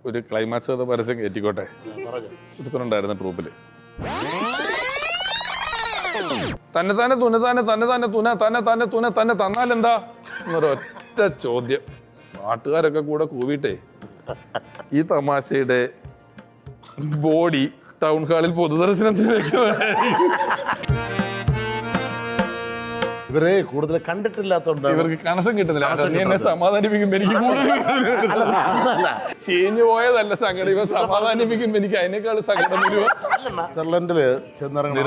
ഒരു ക്ലൈമാക്സ് പരസ്യം കയറ്റിക്കോട്ടെ. എടുത്തിട്ടുണ്ടായിരുന്ന ട്രൂപ്പിൽ തന്നെ തന്നെ തുന തന്നെ തന്നെ തന്നെ തുന തന്നെ തന്നെ തുന തന്നെ തന്നാലെന്താ എന്നൊരൊറ്റ ചോദ്യം. നാട്ടുകാരൊക്കെ കൂടെ കൂവിയിട്ടേ ഈ തമാശയുടെ ബോഡി ടൗൺ ഹാളിൽ പൊതുദർശനത്തിന് വെക്കുന്നതായിരിക്കും. ഇവരെ കൂടുതൽ കണ്ടിട്ടില്ലാത്തോണ്ട് ഇവർക്ക് കണക്ഷൻ കിട്ടുന്നില്ല. നീ എന്നെ സമാധാനിപ്പിക്കുമ്പോ എനിക്ക് കൂടുതൽ ചീഞ്ഞു പോയതല്ല സങ്കടം, ഇവ സമാധാനിപ്പിക്കുമ്പോ എനിക്ക് അതിനേക്കാൾ സങ്കടം വരുമോ. സ്വിറ്റ്സർലൻഡില്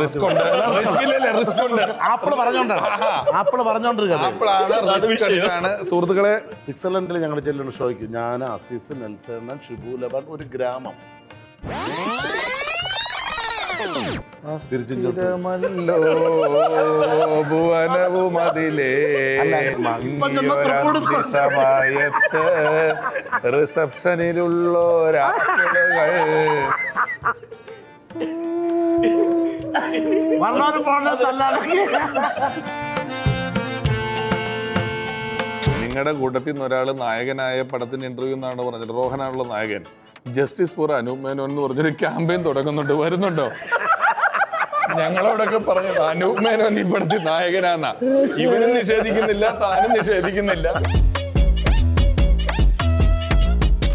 റിസ്ക് ഉണ്ട്. പറഞ്ഞോണ്ടിരിക്കുകയാണ് സുഹൃത്തുക്കളെ. സ്വിറ്റ്സർലൻഡിൽ ഞങ്ങൾ ചെല്ലുന്ന ഷോയ്ക്ക് ഞാൻ, അസീസ്, നെൽസൺ, ഷിബു, ലബൻ, ഒരു ഗ്രാമം ഭുവനവുമതിലേ സമയത്ത് റിസപ്ഷനിലുള്ളോരാളുകൾ നിങ്ങളുടെ കൂട്ടത്തിൽ നിന്ന് ഒരാൾ നായകനായ പടത്തിന് ഇന്റർവ്യൂ എന്നാണ് പറഞ്ഞത്. റോഹനാണുള്ള നായകൻ. ജസ്റ്റിസ് ഫോർ അനൂപ് മേനോൻ എന്ന് പറഞ്ഞൊരു ക്യാമ്പയിൻ തുടങ്ങുന്നുണ്ട്. വരുന്നുണ്ടോ? ഞങ്ങളോടൊക്കെ പറഞ്ഞത് അനൂപ് മേനോൻ ഈ പടത്തിൽ നായകനാന്നാ. ഇവനും നിഷേധിക്കുന്നില്ല, താനും നിഷേധിക്കുന്നില്ല.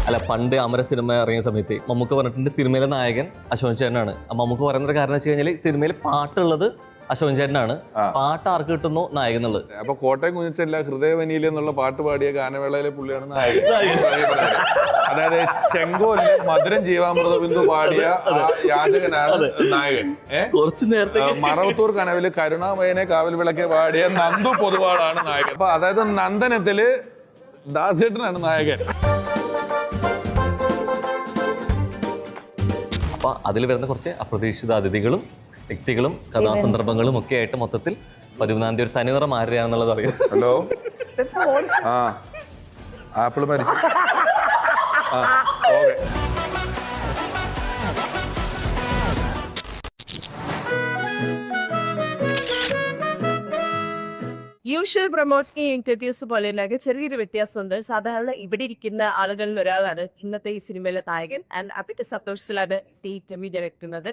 അല്ല, പണ്ട് അമര സിനിമ ഇറങ്ങിയ സമയത്ത് മമ്മൂക്ക പറഞ്ഞിട്ടുണ്ട് സിനിമയിലെ നായകൻ അശോകൻ ചേട്ടനാണ്. മമ്മൂക്ക പറയുന്ന കാരണം വെച്ച് കഴിഞ്ഞാൽ സിനിമയിൽ പാട്ടുള്ളത് അശോകൻ ചേട്ടനാണ്. പാട്ട് ആർക്ക് കിട്ടുന്നു? നായകൻ എന്നുള്ളത്. അപ്പൊ കോട്ടയം കുഞ്ഞിച്ചല്ല ഹൃദയവനിയിലെ എന്നുള്ള പാട്ട് പാടിയ ഗാനവേളയിലെ പുള്ളിയാണ് നായകൻ. അതായത് ചെങ്കോലില് മധുരം ജീവാമൃത ബിന്ദു പാടിയ യാചകനാണ് നായകൻ. കുറച്ചു നേരത്തെ മറവത്തൂർ കനവില് കരുണാമയനെ കാവൽ വിളക്കെ പാടിയ നന്ദു പൊതുവാളാണ് നായകൻ. അപ്പൊ അതായത് നന്ദനത്തില് ദാസേട്ടനാണ് നായകൻ. അപ്പൊ അതിൽ വരുന്ന കുറച്ച് അപ്രതീക്ഷിത അതിഥികളും വ്യക്തികളും കഥാസന്ദർഭങ്ങളും ഒക്കെ ആയിട്ട് മൊത്തത്തിൽ 13-ാം തീയതി ഒരു തനിനിറം ആരുടെയാണെന്നുള്ളത് അറിയാം. ഹലോ, ആ ആപ്പിള് മരിച്ചു. ഓക്കെ. യൂഷ്വൽ പ്രൊമോട്ടിംഗ് ഇന്റർവ്യൂസ് പോലെ തന്നെ ചെറിയൊരു വ്യത്യാസമുണ്ട്. സാധാരണ ഇവിടെ ഇരിക്കുന്ന ആളുകളിൽ ഒരാളാണ് ഇന്നത്തെ ഈ സിനിമയിലെ നായകൻ. ആൻഡ് അതിന്റെ സന്തോഷത്തിലാണ് ഈ ഇന്റർവ്യൂ നടക്കുന്നത്.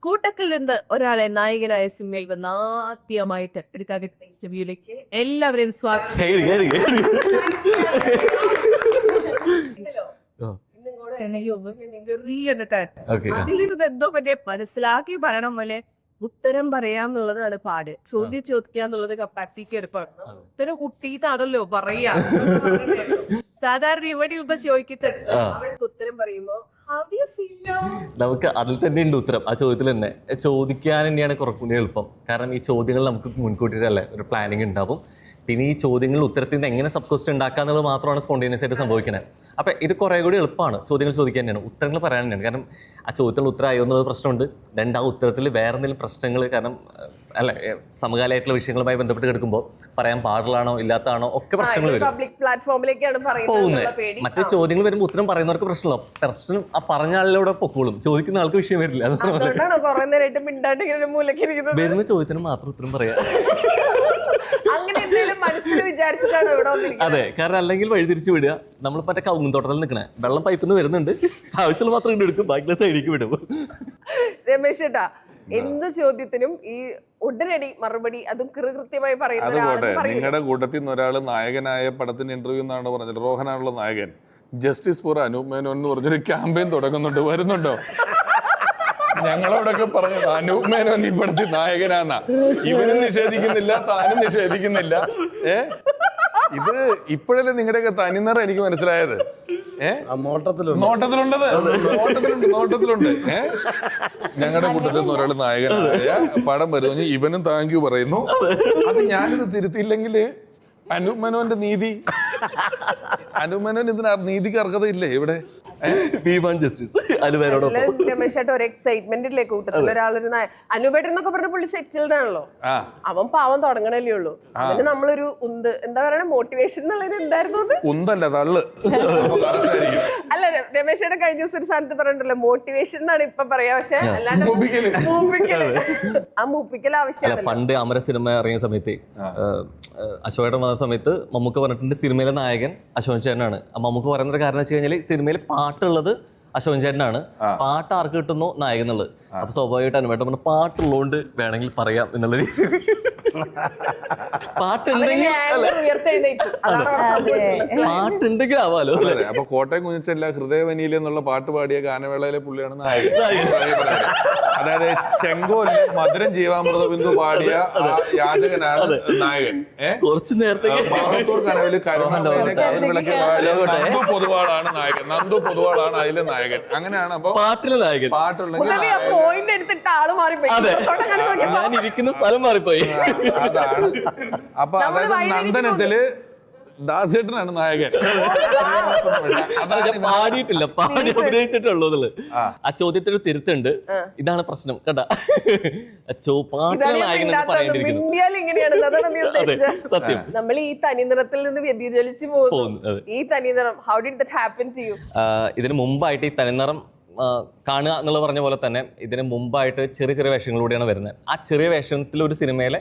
കൂട്ടത്തിൽ നിന്ന് ഒരാളെ നായകനായ സിനിമയിൽ വന്ന് ആദ്യമായിട്ട് എടുക്കാൻ കിട്ടുന്ന ഇന്റർവ്യൂയിലേക്ക് എല്ലാവരെയും സ്വാഗതം. അതിലിരുന്ന് എന്തോ പറ്റിയ മനസ്സിലാക്കി പറയണം പോലെ ഉത്തരം പറയാന്നുള്ളതാണ് പാട്. ചോദ്യം ചോദിക്കാന്നുള്ളത് കപ്പാറ്റിക്ക് എടുപ്പാണ്. ഉത്തരം കുട്ടിയിട്ടാണല്ലോ പറയാ. സാധാരണ ഇവിടെ ഇപ്പൊ ചോദിക്കത്തത് അവൾക്ക് ഉത്തരം പറയുമ്പോ നമുക്ക് അതിൽ തന്നെ ഉണ്ട് ഉത്തരം. ആ ചോദ്യത്തിൽ തന്നെ ചോദിക്കാൻ തന്നെയാണ് കുറച്ചുകൂടി എളുപ്പം. കാരണം ഈ ചോദ്യങ്ങൾ നമുക്ക് മുൻകൂട്ടിയിട്ടല്ലേ ഒരു പ്ലാനിങ് ഉണ്ടാവും. പിന്നെ ഈ ചോദ്യങ്ങളിൽ ഉത്തരത്തിൽ നിന്ന് എങ്ങനെ സബ് ക്വസ്റ്റ്യൻ ഉണ്ടാക്കുക എന്നുള്ളത് മാത്രമാണ് സ്പോണ്ടേനിയസ് ആയിട്ട് സംഭവിക്കുന്നത്. അപ്പം ഇത് കുറേ കൂടി എളുപ്പമാണ്. ചോദ്യങ്ങൾ ചോദിക്കാൻ തന്നെയാണ്, ഉത്തരങ്ങൾ പറയാൻ തന്നെയാണ്. കാരണം ആ ചോദ്യത്തിനുള്ള ഉത്തരമായോ എന്നുള്ള പ്രശ്നമുണ്ട്. ആ ഉത്തരത്തിൽ വേറെ എന്തെങ്കിലും പ്രശ്നങ്ങൾ, കാരണം അല്ല സമകാലമായിട്ടുള്ള വിഷയങ്ങളുമായി ബന്ധപ്പെട്ട് കിടക്കുമ്പോൾ പറയാൻ പാടുള്ളതാണോ ഇല്ലാത്തതാണോ ഒക്കെ പ്രശ്നങ്ങൾ വരും. പോകുന്നത് മറ്റേ ചോദ്യങ്ങൾ വരുമ്പോൾ ഉത്തരം പറയുന്നവർക്ക് പ്രശ്നമില്ല. പ്രശ്നം ആ പറഞ്ഞ ആളിലൂടെ പൊക്കോളും, ചോദിക്കുന്ന ആൾക്ക് വിഷയം വരില്ല. വരുന്ന ചോദ്യത്തിന് മാത്രം ഉത്തരം പറയാം. അതെ, കാരണം അല്ലെങ്കിൽ വഴിതിരിച്ചു വിടുക. നമ്മൾ മറ്റേ കവുങ്ങുന്തോട്ടത്തിൽ നിൽക്കണേ, വെള്ളം പൈപ്പിൽ നിന്ന് വരുന്നുണ്ട്, ആവശ്യമുള്ള മാത്രം ഇങ്ങോട്ട് എടുക്കും, ബാക്കിയുള്ള സൈഡിലേക്ക് വിടും. രമേശ് ചേട്ടാ, എന്ത് ചോദ്യത്തിനും ഈ ഉടനടി മറുപടി അതും കൃത്യമായി പറയുന്നത്. നിങ്ങളുടെ കൂട്ടത്തിൽ നിന്ന് ഒരാൾ നായകനായ പടത്തിന് ഇന്റർവ്യൂ എന്നാണ് പറഞ്ഞത്. റോഹനാണുള്ള നായകൻ. ജസ്റ്റിസ് ഫോർ അനൂപ് മേനോൻ എന്ന് പറഞ്ഞൊരു ക്യാമ്പയിൻ തുടങ്ങുന്നുണ്ട്. വരുന്നുണ്ടോ? ഞങ്ങളോടൊക്കെ പറഞ്ഞത് അനൂപ് മേനോൻ ഈ പടത്തിൽ നായകനാന്നാ. ഇവനും നിഷേധിക്കുന്നില്ല, താനും നിഷേധിക്കുന്നില്ല. ഇത് ഇപ്പോഴല്ലേ നിങ്ങളുടെയൊക്കെ തനിനിറം എനിക്ക് മനസ്സിലായത്. നോട്ടത്തിലുണ്ട്. ഞങ്ങളുടെ കൂട്ടത്തിൽ നിന്ന് ഒരാൾ നായകനായ പടം വരുന്നു, ഇവനും താങ്ക് യു പറയുന്നു. അത് ഞാനിത് തിരുത്തിയില്ലെങ്കിൽ അനൂപ് മേനോന്റെ നീതി, അനൂപ് മേനോൻ ഇതിന് നീതിക്ക് അർഹതയില്ലേ ഇവിടെ? അനുപേട്ടനൊക്കെ പറഞ്ഞ പുള്ളി സെറ്റിൽഡ് ആണല്ലോ. അവൻ പാവം തുടങ്ങണല്ലേ ഉള്ളൂ. അതിന് നമ്മളൊരു എന്താ പറയുക, മോട്ടിവേഷൻ എന്നുള്ളത് എന്തായിരുന്നു? ഉന്തല്ല, തള്ളു. അല്ല, രമേശേട്ടൻ കഴിഞ്ഞ ദിവസം ഒരു സ്ഥാനത്ത് പറഞ്ഞിട്ടുണ്ടല്ലോ മോട്ടിവേഷൻ എന്നാണ് ഇപ്പൊ പറയാ. പക്ഷെ അല്ലാണ്ട് ആ മൂപ്പിക്കൽ ആവശ്യമാണ്. പണ്ട് അമര സിനിമ ഇറങ്ങിയ സമയത്ത് അശോകേട്ടൻ വന്ന സമയത്ത് മമ്മൂക്ക പറഞ്ഞിട്ടുണ്ട് സിനിമയിലെ നായകൻ അശോകൻ ചേട്ടനാണ്. മമ്മൂക്ക പറയുന്ന കാരണം വെച്ച് കഴിഞ്ഞാൽ സിനിമയിൽ പാട്ടുള്ളത് അശോകൻ ചേട്ടനാണ്. പാട്ട് ആർക്ക് കിട്ടുന്നോ നായകൻ എന്നുള്ളത്. അപ്പൊ സ്വാഭാവികമായിട്ട് അനുവേട്ടൻ പറഞ്ഞു പാട്ടുള്ളതുകൊണ്ട് വേണമെങ്കിൽ പറയാം എന്നുള്ള രീതി. പാട്ടുണ്ടെങ്കിൽ പാട്ടുണ്ടെങ്കിൽ ആവാലോ. അപ്പൊ കോട്ടയം കുഞ്ഞച്ചല്ല ഹൃദയവനിയിൽ എന്നുള്ള പാട്ട് പാടിയ ഗാനവേളയിലെ പുള്ളിയാണ് നായകൻ. അതായത് ചെങ്കോലിൽ മധുരം ജീവാമൃത ബിന്ദു പാടിയ ആ യാചകനാണ് നായകൻ. കുറച്ചു നേരത്തെ മഹത്തൂർ കനവില് നന്ദു പൊതുവാളാണ് നായകൻ. നന്ദു പൊതുവാളാണ് അതിലെ നായകൻ. അങ്ങനെയാണ്. അപ്പൊ പാട്ടിലെ നായകൻ പാട്ടുണ്ടെങ്കിൽ അതെ, ഞാൻ ഇരിക്കുന്ന സ്ഥലം മാറിപ്പോയി. അതാണ്. അപ്പൊ അതായത് നന്ദനത്തില് ദാസേട്ടനാണ് നായകൻ. ഞാൻ പാടിയിട്ടില്ല, പാടി അഭിനയിച്ചിട്ടുള്ളൂ എന്നുള്ളത്. ആ ചോദ്യത്തിന് തിരുത്തുണ്ട്. ഇതാണ് പ്രശ്നം കേട്ടാ. പാട്ടിലെ നായകൻ എന്ന് പറയേണ്ടിയിരിക്കുന്നു. അതെ, സത്യം. നമ്മൾ ഈ തനിനിറത്തിൽ നിന്ന് വ്യതിചലിച്ചു പോകുന്നു. ഈ തനിനിറം, how did that happen to you? ഇതിന് മുമ്പായിട്ട് ഈ തനിനിറം കാണുക എന്നുള്ള പറഞ്ഞ പോലെ തന്നെ ഇതിന് മുമ്പായിട്ട് ചെറിയ ചെറിയ വേഷങ്ങളിലൂടെയാണ് വരുന്നത്. ആ ചെറിയ വേഷത്തിൽ ഒരു സിനിമയിലെ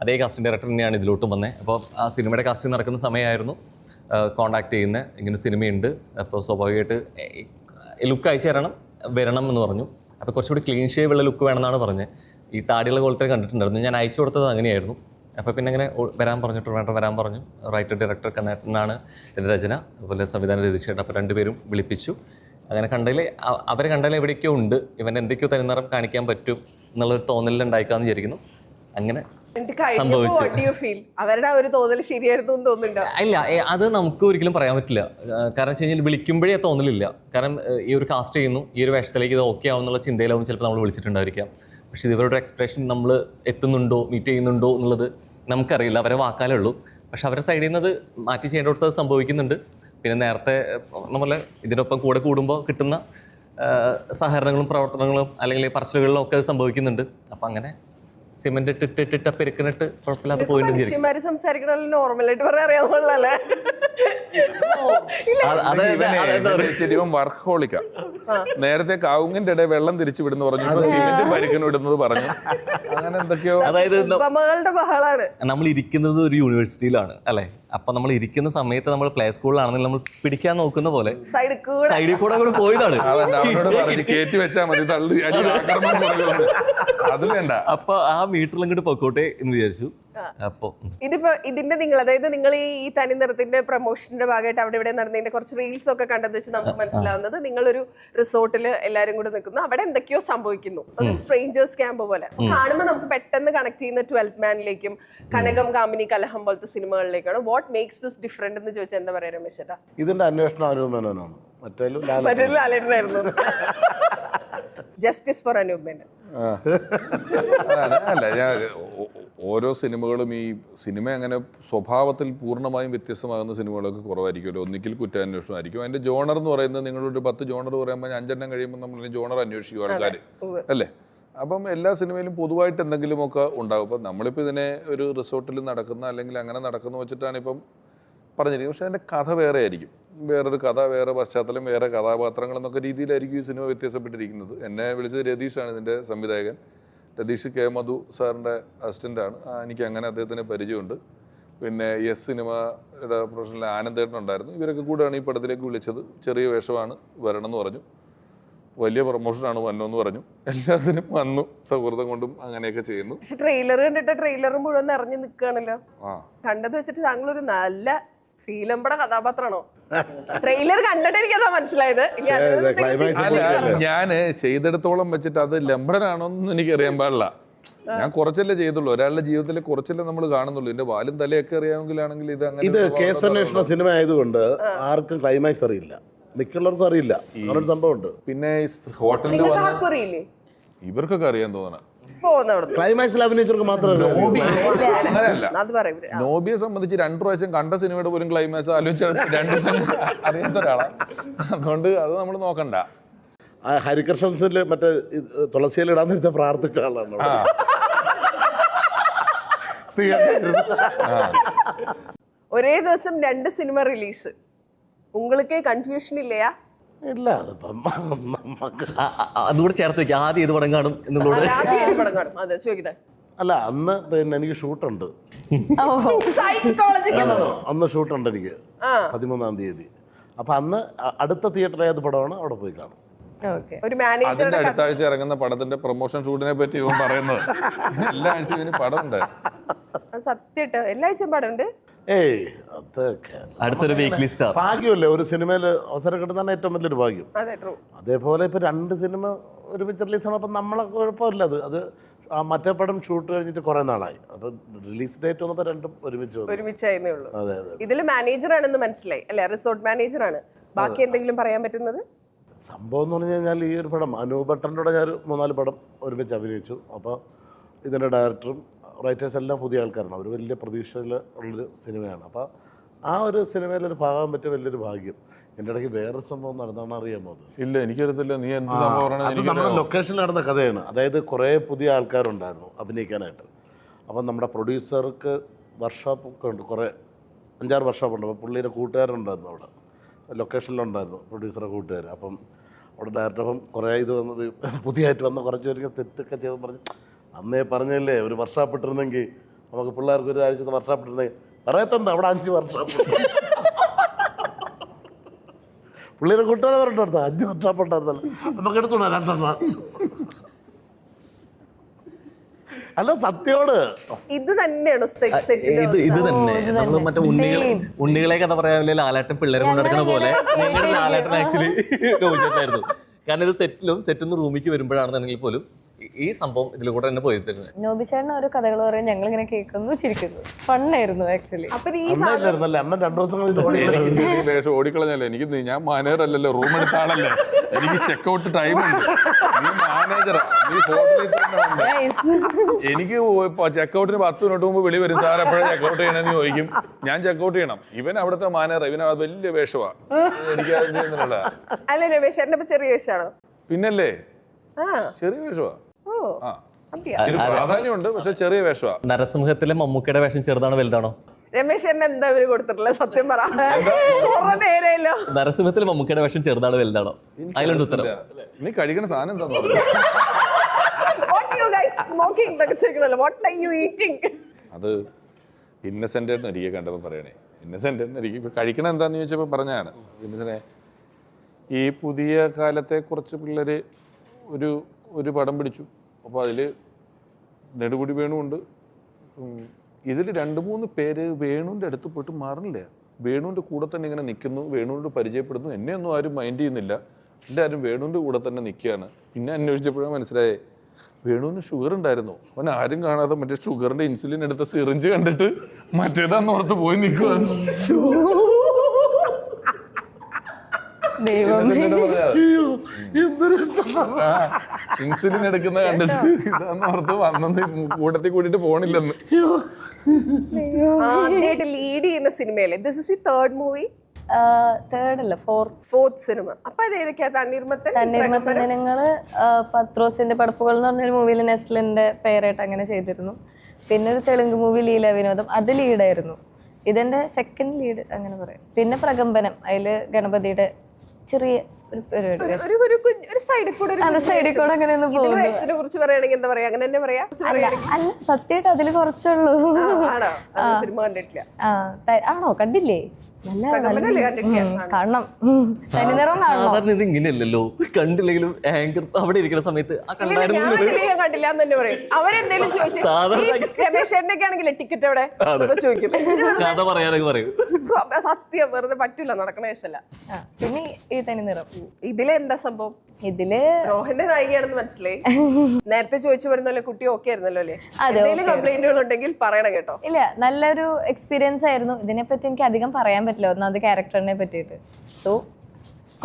അതേ കാസ്റ്റിംഗ് ഡയറക്ടർ തന്നെയാണ് ഇതിലോട്ടും വന്നത്. അപ്പോൾ ആ സിനിമയുടെ കാസ്റ്റിംഗ് നടക്കുന്ന സമയമായിരുന്നു കോണ്ടാക്ട് ചെയ്യുന്നത്. ഇങ്ങനെ സിനിമയുണ്ട്, അപ്പോൾ സ്വാഭാവികമായിട്ട് ലുക്ക് അയച്ചു വരണം എന്ന് പറഞ്ഞു. അപ്പോൾ കുറച്ചുകൂടി ക്ലീൻ ഷേവ് ഉള്ള ലുക്ക് വേണമെന്നാണ് പറഞ്ഞത്. ഈ താടിയുള്ള കോലത്തെ കണ്ടിട്ടുണ്ടായിരുന്നു. ഞാൻ അയച്ചു കൊടുത്തത് അങ്ങനെയായിരുന്നു. അപ്പോൾ പിന്നെ അങ്ങനെ വരാൻ പറഞ്ഞു. റൈറ്റർ ഡയറക്ടർ കണ്ണേട്ടനാണ് ഇതിൻ്റെ രചന, അതുപോലെ സംവിധാനം രതീഷേട്ടൻ. അപ്പോൾ രണ്ടുപേരും വിളിപ്പിച്ചു. അങ്ങനെ അവരെ കണ്ടാലേ എവിടേക്കോ ഉണ്ട്, ഇവൻ എന്തൊക്കെയോ തനിനിറം കാണിക്കാൻ പറ്റും എന്നുള്ളൊരു തോന്നലുണ്ടായിക്കാന്ന് വിചാരിക്കുന്നു. അങ്ങനെ അവരുടെ ഒരു തോന്നൽ ശരിയായിരുന്നു തോന്നുന്നുണ്ടോ? ഇല്ല, അത് നമുക്ക് ഒരിക്കലും പറയാൻ പറ്റില്ല. കാരണം വെച്ച് കഴിഞ്ഞാൽ വിളിക്കുമ്പോഴേ തോന്നലില്ല. കാരണം ഈ ഒരു കാസ്റ്റ് ചെയ്യുന്നു, ഈ ഒരു വേഷത്തിലേക്ക് ഇത് ഓക്കെ ആവുന്നുള്ള ചിന്തയിലാവും ചിലപ്പോൾ നമ്മൾ വിളിച്ചിട്ടുണ്ടായിരിക്കാം. പക്ഷെ ഇവരുടെ എക്സ്പ്രഷൻ നമ്മൾ എത്തുന്നുണ്ടോ, മീറ്റ് ചെയ്യുന്നുണ്ടോ എന്നുള്ളത് നമുക്കറിയില്ല. അവരെ വാക്കാലേ ഉള്ളൂ. പക്ഷെ അവരുടെ സൈഡിൽ നിന്ന് അത് മാറ്റി ചെയ്യേണ്ടടുത്ത് അത് സംഭവിക്കുന്നുണ്ട്. പിന്നെ നേരത്തെ നമ്മളെ ഇതിനൊപ്പം കൂടെ കൂടുമ്പോൾ കിട്ടുന്ന സഹകരണങ്ങളും പ്രവർത്തനങ്ങളും അല്ലെങ്കിൽ പറച്ചിലുകളിലും ഒക്കെ അത് സംഭവിക്കുന്നുണ്ട്. അപ്പം അങ്ങനെ സിമെന്റ് ഇട്ടിട്ട് പെരുക്കിനിട്ട് കുഴപ്പമില്ലാത്ത പോയിട്ട് സംസാരിക്കണല്ലോ, നോർമലായിട്ട് പറയാൻ അറിയാമല്ലേ? വർക്കഹോളിക്ക. നേരത്തെ കാവുങ്ങിന്റെ ഇടയിൽ വെള്ളം തിരിച്ചു വിടുന്ന പറഞ്ഞു, സിമെന്റ് പരിക്കന് വിടുന്നത് പറഞ്ഞു. അങ്ങനെ എന്തൊക്കെയോ. അതായത് ബഹളാണ്. നമ്മൾ ഇരിക്കുന്നത് ഒരു യൂണിവേഴ്സിറ്റിയിലാണ് അല്ലെ. അപ്പൊ നമ്മൾ ഇരിക്കുന്ന സമയത്ത് നമ്മൾ പ്ലേ സ്കൂളിലാണെങ്കിൽ നമ്മൾ പിടിക്കാൻ നോക്കുന്ന പോലെ സൈഡിൽ കൂടെ അങ്ങോട്ട് പോയതാണ്. കയറ്റി വെച്ചാൽ മതി, തള്ളി അത് വേണ്ട. അപ്പൊ ആ മീറ്ററിൽ അങ്ങോട്ട് പൊക്കോട്ടെ എന്ന് വിചാരിച്ചു. അപ്പൊ ഇതിന്റെ അതായത് നിങ്ങൾ ഈ തനിനിറത്തിന്റെ പ്രൊമോഷന്റെ ഭാഗമായിട്ട് അവിടെ ഇവിടെ നടന്നതിന്റെ കുറച്ച് റീൽസ് ഒക്കെ കണ്ടെന്ന് വെച്ച് നമുക്ക് മനസ്സിലാവുന്നത് നിങ്ങളൊരു റിസോർട്ടിൽ എല്ലാരും കൂടെ നിൽക്കുന്നു, അവിടെ എന്തൊക്കെയോ സംഭവിക്കുന്നു, സ്ട്രേഞ്ചേഴ്സ് ക്യാമ്പ് പോലെ. കാണുമ്പോൾ നമുക്ക് പെട്ടെന്ന് കണക്ട് ചെയ്യുന്ന 12th മാനിലേക്കും കനകം, കാമിനി, കലഹം പോലത്തെ സിനിമകളിലേക്കാണ്. വാട്ട് മേക്സ് ദിസ് ഡിഫറെന്റ് എന്ന് ചോദിച്ചാൽ എന്താ പറയാ രമേശ് ചേട്ടാ? ഇതിന്റെ അന്വേഷണം അനൂപ് മേനോനാണ്. മറ്റൊരു ലാലേട്ടനായിരുന്നു. Justice for Anoop Menon. അല്ല, ഞാൻ ഓരോ സിനിമകളും ഈ സിനിമ അങ്ങനെ സ്വഭാവത്തിൽ പൂർണ്ണമായും വ്യത്യസ്തമാകുന്ന സിനിമകളൊക്കെ കുറവായിരിക്കുമല്ലോ. ഒന്നിക്കൽ കുറ്റാന്വേഷണം ആയിരിക്കും. അതിന്റെ ജോണർ എന്ന് പറയുന്നത് നിങ്ങളൊരു 10 ജോണർ പറയുമ്പോൾ 5 കഴിയുമ്പോൾ നമ്മൾ ജോണർ അന്വേഷിക്കും ആൾക്കാർ അല്ലേ. അപ്പം എല്ലാ സിനിമയിലും പൊതുവായിട്ട് എന്തെങ്കിലുമൊക്കെ ഉണ്ടാകും. അപ്പം നമ്മളിപ്പോൾ ഇതിനെ ഒരു റിസോർട്ടിൽ നടക്കുന്ന അല്ലെങ്കിൽ അങ്ങനെ നടക്കുന്ന വെച്ചിട്ടാണ് ഇപ്പം പറഞ്ഞിരിക്കുന്നത്. പക്ഷേ അതിൻ്റെ കഥ വേറെ ആയിരിക്കും, വേറൊരു കഥ, വേറെ പശ്ചാത്തലം, വേറെ കഥാപാത്രങ്ങൾ എന്നൊക്കെ രീതിയിലായിരിക്കും ഈ സിനിമ വ്യത്യാസപ്പെട്ടിരിക്കുന്നത്. എന്നെ വിളിച്ചത് രതീഷാണ്, ഇതിൻ്റെ സംവിധായകൻ. രതീഷ് കെ മധു സാറിൻ്റെ അസിസ്റ്റൻ്റാണ്. എനിക്ക് അങ്ങനെ അദ്ദേഹത്തിന് പരിചയമുണ്ട്. പിന്നെ സിനിമയുടെ പ്രൊഫഷണൽ ആനന്ദേട്ടനുണ്ടായിരുന്നു. ഇവരൊക്കെ കൂടെയാണ് ഈ പടത്തിലേക്ക് വിളിച്ചത്. ചെറിയ വേഷമാണ്, വരണമെന്ന് പറഞ്ഞു. വലിയ പ്രൊമോഷനാണ്, വന്നോന്ന് പറഞ്ഞു. എല്ലാത്തിനും വന്നു, സൗഹൃദം കൊണ്ടും അങ്ങനെയൊക്കെ ചെയ്യുന്നു. പക്ഷെ ട്രെയിലർ കണ്ടിട്ട് ട്രെയിലർ മുഴുവൻ നിറഞ്ഞു നിൽക്കുകയാണല്ലോ. കണ്ടത് വെച്ചിട്ട് താങ്കൾ ഒരു നല്ല സ്ത്രീലമ്പട കഥാപാത്രമാണോ? ട്രെയിലർ കണ്ടിട്ട് എനിക്കതാ മനസ്സിലായത്. ഞാൻ ചെയ്തെടുത്തോളം വെച്ചിട്ട് അത് ലംബടനാണോന്നും എനിക്കറിയാൻ പാടില്ല. ഞാൻ കുറച്ചല്ലേ ചെയ്തുള്ളൂ, ഒരാളുടെ ജീവിതത്തിലെ കുറച്ചല്ലേ നമ്മൾ കാണുന്നുള്ളൂ. എന്റെ വാലും തലയൊക്കെ അറിയാമെങ്കിലാണെങ്കിൽ ഇത് കേസന്വേഷണ സിനിമ ആയതുകൊണ്ട് ആർക്കും ക്ലൈമാക്സ് അറിയില്ല, മിക്കുള്ളവർക്കും അറിയില്ല. അങ്ങനൊരു സംഭവമുണ്ട്. പിന്നെ ഹോട്ടലിൽ ഇവർക്കൊക്കെ അറിയാൻ തോന്നണം. ക്ലൈമാക്സിൽ അഭിനയിച്ചവർക്ക് മാത്രമല്ല. നോബിയെ സംബന്ധിച്ച് 2 പ്രാവശ്യം കണ്ട സിനിമയുടെ പോലും ക്ലൈമാക്സ് ആലോചിച്ച 2 ദിവസം അറിയാത്ത ഒരാളാണ്. അതുകൊണ്ട് അത് നമ്മൾ നോക്കണ്ട. ഹരികൃഷ്ണൻസിൽ മറ്റേ തുളസിയിൽ ഇടാൻ നേരത്തെ പ്രാർത്ഥിച്ച ആളാണ്. ഒരേ ദിവസം 2 സിനിമ റിലീസ്, ഉങ്ങൾക്ക് കൺഫ്യൂഷൻ ഇല്ലയാ? ഇല്ല, അതുകൂടെ ചേർത്ത് വെക്കാം. ആദ്യം ഏത് പടം കാണും എന്നുള്ളത്. അല്ല, അന്ന് പിന്നെ എനിക്ക് ഷൂട്ടുണ്ട്. അന്ന് ഷൂട്ടുണ്ട് എനിക്ക് 13-ാം തീയതി. അപ്പൊ അന്ന് അടുത്ത തിയേറ്റർ ഏത് പടമാണ് അവിടെ പോയി കാണും. ഓക്കെ ഒരു അതിന്റെ മാനേജറുടെ അടുത്ത ആഴ്ച ഇറങ്ങുന്ന പടത്തിന്റെ പ്രൊമോഷൻ ഷൂട്ടിനെ പറ്റി ഇവൻ പറയുന്നത്. എല്ലാ ആഴ്ചയും ഇതിന് പടം ഉണ്ട്. സത്യട്ടോ എല്ലാ ആഴ്ചയും പടമുണ്ട്. ഏയ് അതൊക്കെ അടുത്തൊരു വീക്ക്ലി സ്റ്റാർ. ഭാഗ്യമല്ലേ ഒരു സിനിമയിൽ അവസരം കിട്ടുന്നതാണ് ഏറ്റവും വലിയൊരു ഭാഗ്യം. അതെ ട്രൂ. അതേപോലെ ഇപ്പോൾ 2 സിനിമ ഒരുമിച്ച് റിലീസാണ്. അപ്പം നമ്മളെ കുഴപ്പമില്ല. അത് ആ മറ്റേ പടം ഷൂട്ട് കഴിഞ്ഞിട്ട് കുറേ നാളായി. അപ്പം റിലീസ് ഡേറ്റ് വന്നപ്പോൾ രണ്ടും ഒരുമിച്ച് വന്നു. ഒരുമിച്ചായിരുന്നേ ഉള്ളൂ. അതെ അതെ. ഇതിൽ മാനേജറാണെന്ന് മനസ്സിലായി അല്ലെ? റിസോർട്ട് മാനേജറാണ്. ബാക്കി എന്തെങ്കിലും പറയാൻ പറ്റുന്നത്? സംഭവം എന്ന് പറഞ്ഞു കഴിഞ്ഞാൽ ഈ ഒരു പടം അനൂപട്ടൻ്റെ കൂടെ ഞാൻ 3-4 പടം ഒരുമിച്ച് അഭിനയിച്ചു. അപ്പോൾ ഇതിൻ്റെ ഡയറക്ടറും റൈറ്റേഴ്സ് എല്ലാം പുതിയ ആൾക്കാരാണ്. അവർ വലിയ പ്രതീക്ഷയിൽ ഉള്ളൊരു സിനിമയാണ്. അപ്പോൾ ആ ഒരു സിനിമയിലൊരു ഭാഗം പറ്റിയ വലിയൊരു ഭാഗ്യം. എൻ്റെ ഇടയ്ക്ക് വേറൊരു സംഭവം നടന്നാണ് അറിയാമോ? അത് ഇല്ല, എനിക്കറിയത്തില്ല. നീ എന്ത് സംഭവം പറയണത് അത് നമ്മുടെ ലൊക്കേഷനിൽ നടന്ന കഥയാണ്. അതായത് കുറേ പുതിയ ആൾക്കാരുണ്ടായിരുന്നു അഭിനയിക്കാനായിട്ട്. അപ്പം നമ്മുടെ പ്രൊഡ്യൂസർക്ക് വർക്ക്ഷോപ്പ് ഒക്കെ ഉണ്ട്, കുറേ 5-6 വർക്ക്ഷോപ്പ് ഉണ്ട്. അപ്പോൾ പുള്ളിയുടെ കൂട്ടുകാരുണ്ടായിരുന്നു അവിടെ ലൊക്കേഷനിലുണ്ടായിരുന്നു, പ്രൊഡ്യൂസറുടെ കൂട്ടുകാർ. അപ്പം അവിടെ ഡയറക്ടർ അപ്പം കുറേ ഇത് വന്ന് പുതിയതായിട്ട് വന്ന കുറച്ച് പേർക്ക് തെറ്റൊക്കെ ചെയ്തെന്ന് പറഞ്ഞ് അന്നേ പറഞ്ഞല്ലേ ഒരു വർക്ക്ഷോപ്പ് ഇട്ടിരുന്നെങ്കിൽ നമുക്ക് പിള്ളേർക്ക് ഒരു ആഴ്ചത്തെ വർക്ക്ഷോപ്പ് ഇട്ടിരുന്നെങ്കിൽ പറയത്തുണ്ട് അവിടെ 5 വർക്ക്ഷോപ്പ്. പുള്ളിയുടെ കൂട്ടുകാരെ പറഞ്ഞിട്ട് 5 വർക്ക്ഷോപ്പ് ഉണ്ടായിരുന്നല്ലോ, നമുക്ക് എടുത്തോളാം 2 അല്ല സത്യോട് ഇത് തന്നെയാണോ ഇത് തന്നെ നമ്മൾ മറ്റേ ഉണ്ണികളെ കഥ പറയാൻ ലാലേട്ടൻ പിള്ളേരെ കൊണ്ടെടുക്കുന്ന പോലെ ഞങ്ങളുടെ ലാലേട്ടൻ ആക്ച്വലി രോഹിച്ചായിരുന്നു. കാരണം ഇത് സെറ്റിൽ നിന്ന് റൂമിലേക്ക് വരുമ്പോഴാണെന്നുണ്ടെങ്കിൽ പോലും ഈ സംഭവം ഇതിൽ കൂടെ തന്നെ പോയിരുന്നത്. നോബിച്ചേട്ടൻ ഓരോ കഥകൾ പറയും, ഞങ്ങൾ ഇങ്ങനെ കേൾക്കുന്നു, ചിരിക്കുന്നു. ഫണ്ണായിരുന്നു ആക്ച്വലി. അന്നായില്ലായിരുന്നല്ലേ അണ്ണൻ 2 ദിവസം കഴിഞ്ഞ് വേഷം ഓടിക്കളഞ്ഞല്ലേ. എനിക്ക് ഞാൻ മാനേജർ അല്ലല്ലോ, റൂം എടുത്ത ആളല്ലേ. എനിക്ക് ചെക്കൗട്ട് ടൈം ഉണ്ട്. നീ മാനേജറാ, നീ ഹോട്ടലിൽ തന്നെ ഉണ്ട്. എനിക്ക് ചെക്കൗട്ടിന് 10 മിനിറ്റ് മുമ്പ് വിളി വരും, സാർ എപ്പോഴാണ് ചെക്കൗട്ട് ചെയ്യണമെന്ന് ചോദിക്കും. ഞാൻ ചെക്കൗട്ട് ചെയ്യണം. ഇവൻ അവിടുത്തെ മാനേജർ, ഇവൻ വലിയ വേഷമാണ്. എനിക്ക് അത് ചെയ്യുന്നില്ല. അല്ല രമേശ് ചെറിയ വേഷമാണോ? പിന്നല്ലേ ചെറിയ വേഷമാ. ആ പ്രാധാന്യമുണ്ട്, പക്ഷെ ചെറിയ വേഷമാ. നരസിംഹത്തിലെ മമ്മൂക്കയുടെ വേഷം ചെറുതാണോ വലുതാണോ? രമേശ് എന്താ ഇവര് കൊടുത്തിട്ടില്ല? സത്യം പറ, നേരല്ലോ. നരസിംഹത്തിലെ മമ്മൂക്കയുടെ വേഷം ചെറുതാണോ വലുതാണോ? അതിലുണ്ട് ഉത്തരം. നീ കഴിക്കണ സാധനം എന്താന്ന് പറഞ്ഞു. അത് ഇന്നസെന്റ് ആയിരുന്നു എനിക്ക് കണ്ടപ്പോൾ പറയണേ. ഇന്നസെന്റ് എനിക്ക് ഇപ്പൊ കഴിക്കണ എന്താന്ന് ചോദിച്ചപ്പോൾ പറഞ്ഞാണ്. ഇന്നസെന്റ് ഈ പുതിയ കാലത്തെ കുറച്ച് പിള്ളേര് ഒരു പടം പിടിച്ചു. അപ്പോൾ അതിൽ നെടുമുടി വേണുണ്ട്. ഇതിൽ 2-3 പേര് വേണുവിൻ്റെ അടുത്ത് പോയിട്ട് മാറുന്നില്ല. വേണുവിൻ്റെ കൂടെ തന്നെ ഇങ്ങനെ നിൽക്കുന്നു, വേണുവിനോട് പരിചയപ്പെടുന്നു. എന്നെയൊന്നും ആരും മൈൻഡ് ചെയ്യുന്നില്ല. എല്ലാവരും വേണുവിൻ്റെ കൂടെ തന്നെ നിൽക്കുകയാണ്. പിന്നെ അന്വേഷിച്ചപ്പോഴാണ് മനസ്സിലായേ വേണുവിന് ഷുഗർ ഉണ്ടായിരുന്നു. അവൻ ആരും കാണാതെ മറ്റേ ഷുഗറിൻ്റെ ഇൻസുലിൻ എടുത്ത സിറിഞ്ച് കണ്ടിട്ട് മറ്റേതാന്ന് ഓർത്ത് പോയി നിൽക്കുകയാണ്. ഇൻസുലിൻ എടുക്കുന്ന കണ്ടിട്ട് ഇതാന്ന് ഓർത്ത് വന്നത് കൂട്ടത്തിൽ കൂട്ടിട്ട് പോണില്ലെന്ന്. ആദ്യമായിട്ട് ലീഡ് ചെയ്യുന്ന സിനിമയല്ലേ? This is the third movie? Third അല്ല, ഫോർത്ത് സിനിമ. അപ്പൊ അത് ഏതൊക്കെയാ? തണ്ണീർമത്തൻ ഞങ്ങള് പത്രോസിന്റെ പടപ്പുകൾ എന്ന് പറഞ്ഞൊരു മൂവിയിൽ നെസ്ലിന്റെ പേരായിട്ട് അങ്ങനെ ചെയ്തിരുന്നു. പിന്നെ ഒരു തെലുങ്ക് മൂവി ലീല വിനോദം, അത് ലീഡായിരുന്നു. ഇതെന്റെ സെക്കൻഡ് ലീഡ് അങ്ങനെ പറയാം. പിന്നെ പ്രകമ്പനം, അതില് ഗണപതിയുടെ ചെറിയ ഒരു സൈഡിൽ കൂടെ അങ്ങനെ ഒന്ന് പോകുന്നു. കുറിച്ച് പറയുകയാണെങ്കിൽ എന്താ പറയാ? അങ്ങനെ തന്നെ പറയാ? അല്ല സത്യമായിട്ട് അതില് കുറച്ചുള്ളൂ. സിനിമ കണ്ടിട്ടില്ല. ആണോ? കണ്ടില്ലേ? കാണണം. സാധാരണ ഇത് ഇങ്ങനെയല്ലല്ലോ. കണ്ടില്ലെങ്കിലും ആങ്കർ അവിടെ ഇരിക്കുന്ന സമയത്ത് കണ്ടില്ല എന്ന് തന്നെ പറയും. അവരെന്തെങ്കിലും രമേശേട്ടനൊക്കെ ആണെങ്കിലേ ടിക്കറ്റ് എവിടെ ചോദിക്കും, കഥ പറയാനൊക്കെ പറയും. സത്യം വെറുതെ പറ്റൂല, നടക്കണ വേഷമല്ല. പിന്നെ ഈ തനി നിറം. ഇതിലെന്താ സംഭവം? ഇതില് റോഹന്റെ നായികയാണെന്ന് മനസ്സിലായി. നേരത്തെ ചോദിച്ചു വരുന്നല്ലോ, കുട്ടി ഓക്കെ ആയിരുന്നല്ലോ അല്ലേ? എന്തെങ്കിലും കംപ്ലൈന്റുകൾ ഉണ്ടെങ്കിൽ പറയണം കേട്ടോ. ഇല്ല, നല്ലൊരു എക്സ്പീരിയൻസ് ആയിരുന്നു. ഇതിനെപ്പറ്റി എനിക്ക് അധികം പറയാൻ പറ്റില്ല, ഒന്നാമത് ക്യാരക്ടറിനെ പറ്റിയിട്ട്. സോ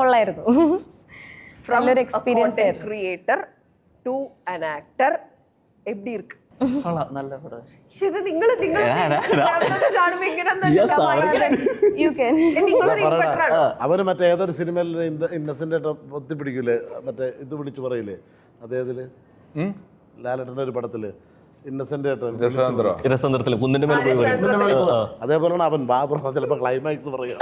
കൊള്ളായിരുന്നു. നല്ലൊരു എക്സ്പീരിയൻസ് ആയിരുന്നു. ക്രിയേറ്റർ ടു ആൻ ആക്ടർ എപ്പി ഇருக்கு? നല്ല പടം. അവന് മറ്റേ ഏതൊരു സിനിമയിൽ ഇന്നസെന്റ് ഒത്തിപ്പിടിക്കൂലേ, മറ്റേ ഇത് വിളിച്ചു പറയില്ലേ അദ്ദേഹത്തില്, ലാലേട്ടന്റെ ഒരു പടത്തില് ഇന്നസെന്റ് രസതന്ത്രത്തില് കുന്നിന്റെ മേലെ പോയി പറയും. അതേപോലെയാണ് അവൻ ബാത്റൂം ചിലപ്പോ ക്ലൈമാക്സ് പറയുക.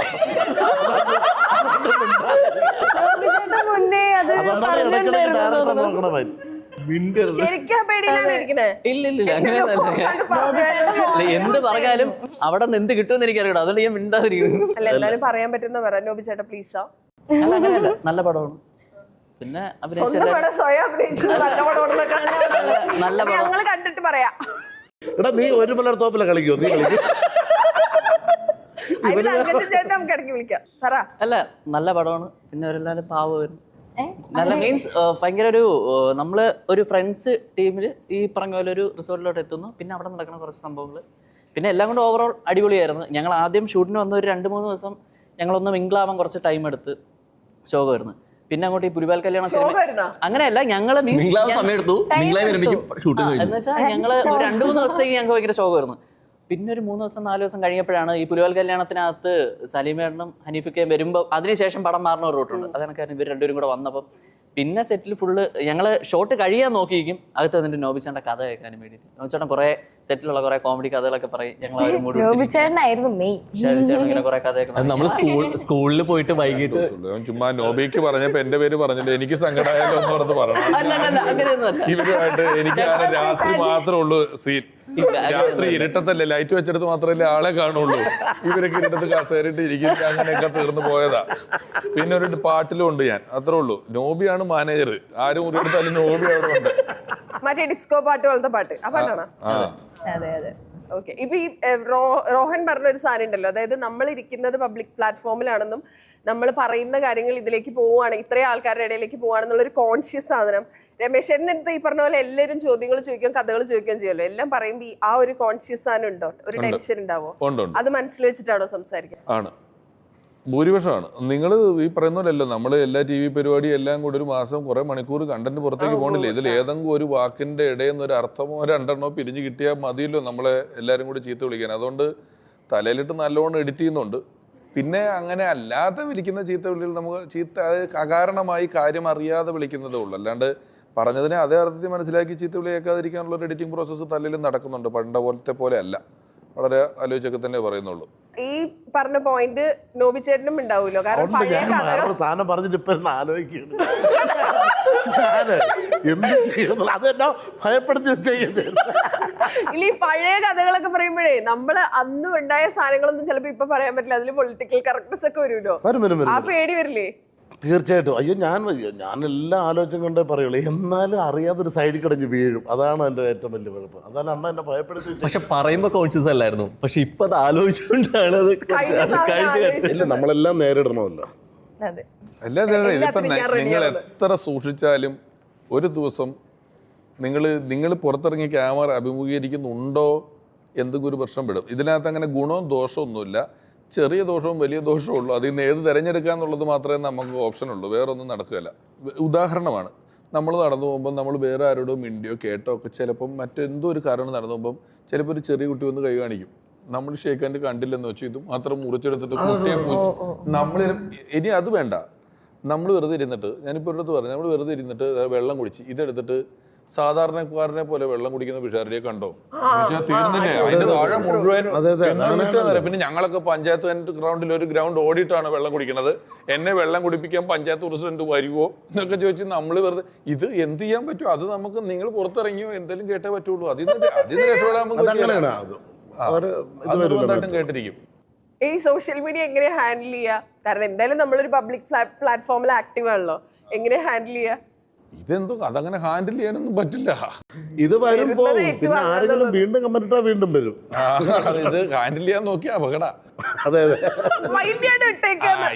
എന്ത് പറഞ്ഞാലും അവിടെ നിന്ന് എന്ത് കിട്ടുമെന്ന് എനിക്കറിയണം, അതുകൊണ്ട് ഞാൻ മിണ്ടാതിരിക്കുന്നു. പറയാൻ പറ്റുന്ന നോബി ചേട്ടാ പ്ലീസാ. അങ്ങനെയല്ല, നല്ല പടമാണ്. പിന്നെ സ്വന്തം പടം സ്വയം അഭിനയിച്ചത് നല്ല പടമാണെന്നൊക്കെ നല്ല പടം. ഞങ്ങള് കണ്ടിട്ട് പറയാം. എടാ നീ ഒരു മലർ തോപ്പില കളിക്കോ? നീ കളിക്കും. അതിന് തങ്കച്ചൻ ചേട്ടൻ നമുക്ക് ഇടയ്ക്ക് വിളിക്കാം. പറ. അല്ല നല്ല പടമാണ്. പിന്നെ അവരെല്ലാവരും പാവമായിരുന്നു. നല്ല മീൻസ് ഭയങ്കര ഒരു നമ്മള് ഒരു ഫ്രണ്ട്സ് ടീമിൽ ഈ പറഞ്ഞ പോലെ ഒരു റിസോർട്ടിലോട്ട് എത്തുന്നു. പിന്നെ അവിടെ നടക്കുന്ന കുറച്ച് സംഭവങ്ങൾ, പിന്നെ എല്ലാം കൊണ്ട് ഓവറോൾ അടിപൊളിയായിരുന്നു. ഞങ്ങൾ ആദ്യം ഷൂട്ടിന് വന്ന ഒരു 2-3 ദിവസം ഞങ്ങളൊന്ന് മിങ്കിളാവാൻ കുറച്ച് ടൈം എടുത്ത് ശോകമായിരുന്നു. പിന്നെ അങ്ങോട്ട് ഈ പുലിവാൽ കല്യാണ സിനിമ അങ്ങനെയല്ല, ഞങ്ങള് സമയത്തു ഷൂട്ട് എന്ന് വെച്ചാൽ ഞങ്ങള് ഒരു 2-3 ദിവസത്തേക്ക് ഞങ്ങൾക്ക് ഭയങ്കര ശോകമായിരുന്നു. പിന്നെ ഒരു 3 ദിവസം 4 ദിവസം കഴിഞ്ഞപ്പോഴാണ് ഈ പുലിവാൽ കല്യാണത്തിനകത്ത് സലീമേട്ടനും ഹനീഫിക്കയും വരുമ്പോൾ അതിനുശേഷം പടം മാറുന്ന ഒരു റൂട്ടുണ്ട്. അതാണ് ഇവർ രണ്ടുപേരും കൂടെ വന്നപ്പം പിന്നെ സെറ്റിൽ ഫുള്ള് ഞങ്ങള് ഷോട്ട് കഴിയാൻ നോക്കിയിരിക്കും. അകത്ത് വന്നിട്ട് നോബിച്ചേട്ടൻ്റെ കഥ കേൾക്കാനും വേണ്ടിയിട്ട്. നോബിച്ചേട്ടൻ കുറെ സെറ്റിലുള്ള കുറെ കോമഡി കഥകളൊക്കെ പറയും. ഞങ്ങൾ ഇങ്ങനെ കുറെ കഥയൊക്കെ നമ്മൾ സ്കൂളിൽ പോയിട്ട് വൈകിട്ട് ചുമ്മാ നോബിക്ക് പറഞ്ഞപ്പോ എന്റെ പേര് പറഞ്ഞിട്ട് എനിക്ക് സങ്കടമായാലോ എന്ന് പറഞ്ഞ് പറഞ്ഞു. ഇവരുമായിട്ട് എനിക്ക് രാത്രി മാത്രമേ ഉള്ളൂ സീൻ. രാത്രി ഇരുട്ടത്തല്ലേ, ലൈറ്റ് വെച്ചെടുത്ത് മാത്രമല്ലേ ആളെ കാണുള്ളൂ. ഇവരൊക്കെ ഇരുട്ടത്ത് കസേരയിട്ട് ഇരിക്കും. അങ്ങനെയൊക്കെ തീർന്നു പോയതാ. പിന്നെ ഒരു പാട്ടിലും ഉണ്ട് ഞാൻ, അത്രേ ഉള്ളൂ. നോബിയാണ് മാനേജർ. ആരും മുറിയെടുത്താലും നോബി അവിടെ ഉണ്ട്. മറ്റേ ഡിസ്കോ പാട്ട് പോലത്തെ പാട്ട്, ആ പാട്ടാണ്. ഓക്കെ. ഇപ്പൊ ഈ റോഹൻ പറഞ്ഞൊരു സാധനം ഉണ്ടല്ലോ, അതായത് നമ്മൾ ഇരിക്കുന്നത് പബ്ലിക് പ്ലാറ്റ്ഫോമിലാണെന്നും നമ്മൾ പറയുന്ന കാര്യങ്ങൾ ഇതിലേക്ക് പോവുകയാണ്, ഇത്രയും ആൾക്കാരുടെ ഇടയിലേക്ക് പോവുകയാണെന്നുള്ളൊരു കോൺഷ്യസ് സാധനം. രമേശേട്ടൻ്റെ അടുത്ത് ഈ പറഞ്ഞ പോലെ എല്ലാവരും ചോദ്യങ്ങൾ ചോദിക്കും, കഥകൾ ചോദിക്കുകയും ചെയ്യുമല്ലോ. എല്ലാം പറയുമ്പോൾ ആ ഒരു കോൺഷ്യസ് സാധനം ഉണ്ടോ, ഒരു ടെൻഷൻ ഉണ്ടാവോ? അത് മനസ്സിൽ വെച്ചിട്ടാണോ സംസാരിക്കുക? ആണ്, ഭൂരിപക്ഷമാണ്. നിങ്ങൾ ഈ പറയുന്ന പോലെയല്ലോ, നമ്മൾ എല്ലാ TV പരിപാടി എല്ലാം കൂടി ഒരു മാസം കുറെ മണിക്കൂർ കണ്ടന്റ് പുറത്തേക്ക് പോകണില്ലേ. ഇതിൽ ഏതെങ്കിലും ഒരു വാക്കിന്റെ ഇടയിൽ നിന്ന് ഒരു അർത്ഥമോ രണ്ടെണ്ണോ പിരിഞ്ഞ് കിട്ടിയാൽ മതിയല്ലോ നമ്മളെ എല്ലാവരും കൂടി ചീത്ത വിളിക്കാൻ. അതുകൊണ്ട് തലയിലിട്ട് നല്ലോണം എഡിറ്റ് ചെയ്യുന്നുണ്ട്. പിന്നെ അങ്ങനെ അല്ലാതെ വിളിക്കുന്ന ചീത്ത വിളികൾ നമുക്ക് ചീത്ത അകാരണമായി കാര്യം അറിയാതെ വിളിക്കുന്നതേ ഉള്ളൂ. അല്ലാണ്ട് പറഞ്ഞതിനെ അതേ അർത്ഥത്തിൽ മനസ്സിലാക്കി ചീത്ത വിളി കേൾക്കാതിരിക്കാനുള്ള ഒരു എഡിറ്റിംഗ് പ്രോസസ്സ് തലയിലും നടക്കുന്നുണ്ട്. പണ്ട പോലത്തെ പോലെ അല്ല, വളരെ ആലോചിച്ചൊക്കെ തന്നെ പറയുന്നുള്ളൂ. ഈ പറഞ്ഞ പോയിന്റ് നോബിച്ചേട്ടനും ഉണ്ടാവുമല്ലോ, കാരണം സാധനം പറഞ്ഞിട്ട് ഇപ്പൊ ആലോചിക്കുന്നു എന്ത് ചെയ്യുന്നു, അതെല്ലാം ഭയപ്പെടുത്തി ചെയ്യുന്നത്. ഇല്ല, ഈ പഴയ കഥകളൊക്കെ പറയുമ്പോഴേ നമ്മള് അന്ന് ഉണ്ടായ സാധനങ്ങളൊന്നും ചിലപ്പോ ഇപ്പൊ പറയാൻ പറ്റില്ല. അതിൽ പൊളിറ്റിക്കൽ കറക്റ്റ്നസ് ഒക്കെ വരുമല്ലോ, ആ പേടി വരില്ലേ? തീർച്ചയായിട്ടും. അയ്യോ ഞാൻ എല്ലാം ആലോചന കൊണ്ടേ പറയുള്ളൂ. എന്നാലും അറിയാതൊരു സൈഡിൽ കിടഞ്ഞ് വീഴും. അതാണ് എൻ്റെ ഏറ്റവും വലിയ കുഴപ്പം. അതാണ് അണ്ണ എന്നെ ഭയപ്പെടുത്തി. പക്ഷെ പറയുമ്പോ കോൺഷ്യസ് അല്ലായിരുന്നു, പക്ഷെ ഇപ്പൊ അത് ആലോചിച്ചുകൊണ്ടാണ് ഇല്ല, നമ്മളെല്ലാം നേരിടണമല്ലോ. എല്ലാം ഇതിപ്പം നിങ്ങൾ എത്ര സൂക്ഷിച്ചാലും ഒരു ദിവസം നിങ്ങൾ പുറത്തിറങ്ങി ക്യാമറ അഭിമുഖീകരിക്കുന്നുണ്ടോ എന്തെങ്കിലും ഒരു പ്രശ്നം പെടും. ഇതിനകത്ത് അങ്ങനെ ഗുണവും ദോഷവും ഒന്നുമില്ല. ചെറിയ ദോഷവും വലിയ ദോഷവും ഉള്ളൂ. അതിൽ നിന്ന് ഏത് തിരഞ്ഞെടുക്കുക എന്നുള്ളത് മാത്രമേ നമുക്ക് ഓപ്ഷൻ ഉള്ളൂ. വേറെ ഒന്നും നടക്കുകയില്ല. ഉദാഹരണമാണ്, നമ്മൾ നടന്നു പോകുമ്പോൾ നമ്മൾ വേറെ ആരോടോ മിണ്ടിയോ കേട്ടോ ഒക്കെ ചിലപ്പം മറ്റെന്തോ ഒരു കാരണം നടന്നു പോകുമ്പം ചിലപ്പോൾ ഒരു ചെറിയ കുട്ടി വന്ന് കൈ കാണിക്കും. നമ്മൾ ഷേക്കാൻ്റെ കണ്ടില്ലെന്ന് വെച്ചു ഇത് മാത്രം മുറിച്ചെടുത്തിട്ട് കുട്ടിയെ നമ്മൾ ഇനി അത് വേണ്ട. നമ്മൾ വെറുതെ ഇരുന്നിട്ട്, ഞാനിപ്പോൾ ഒരിടത്ത് പറഞ്ഞു, നമ്മൾ വെറുതെ ഇരുന്നിട്ട് വെള്ളം കുടിച്ച് ഇതെടുത്തിട്ട് സാധാരണക്കാരനെ പോലെ വെള്ളം കുടിക്കുന്ന പിഷാരിയെ കണ്ടോ? തീർന്നില്ലേ? അതിന്റെ താഴെ മുഴുവൻ. പിന്നെ ഞങ്ങളൊക്കെ പഞ്ചായത്ത് ഗ്രൗണ്ടിൽ ഒരു ഗ്രൗണ്ട് ഓടിയിട്ടാണ് വെള്ളം കുടിക്കുന്നത്. എന്നെ വെള്ളം കുടിപ്പിക്കാൻ പഞ്ചായത്ത് പ്രസിഡന്റ് വരുമോ എന്നൊക്കെ ചോദിച്ച് നമ്മൾ വെറുതെ ഇത് എന്ത് ചെയ്യാൻ പറ്റുമോ? അത് നമുക്ക് നിങ്ങൾ പുറത്തിറങ്ങിയോ എന്തെങ്കിലും കേട്ടേ പറ്റുള്ളൂ. അതിന് രക്ഷപ്പെടാൻ നമുക്ക് കേട്ടിരിക്കും. ഈ സോഷ്യൽ മീഡിയ എങ്ങനെ ഹാൻഡിൽ ചെയ്യുക? കാരണം എന്തായാലും നമ്മളൊരു പബ്ലിക് പ്ലാറ്റ്ഫോമിൽ ആക്റ്റീവ് ആണല്ലോ, എങ്ങനെ ഹാൻഡിൽ ചെയ്യുക? ഇതെന്തോ അതങ്ങനെ ഹാൻഡിൽ ചെയ്യാനൊന്നും പറ്റില്ല. ഇത് വരുമ്പോ പിന്നെ ആരെങ്കിലും വീണ്ടും കമന്റിട്ടാ വീണ്ടും വരും. ഇത് ഹാൻഡിൽ ചെയ്യാൻ നോക്കിയാ അപകട. അതെ അതെ,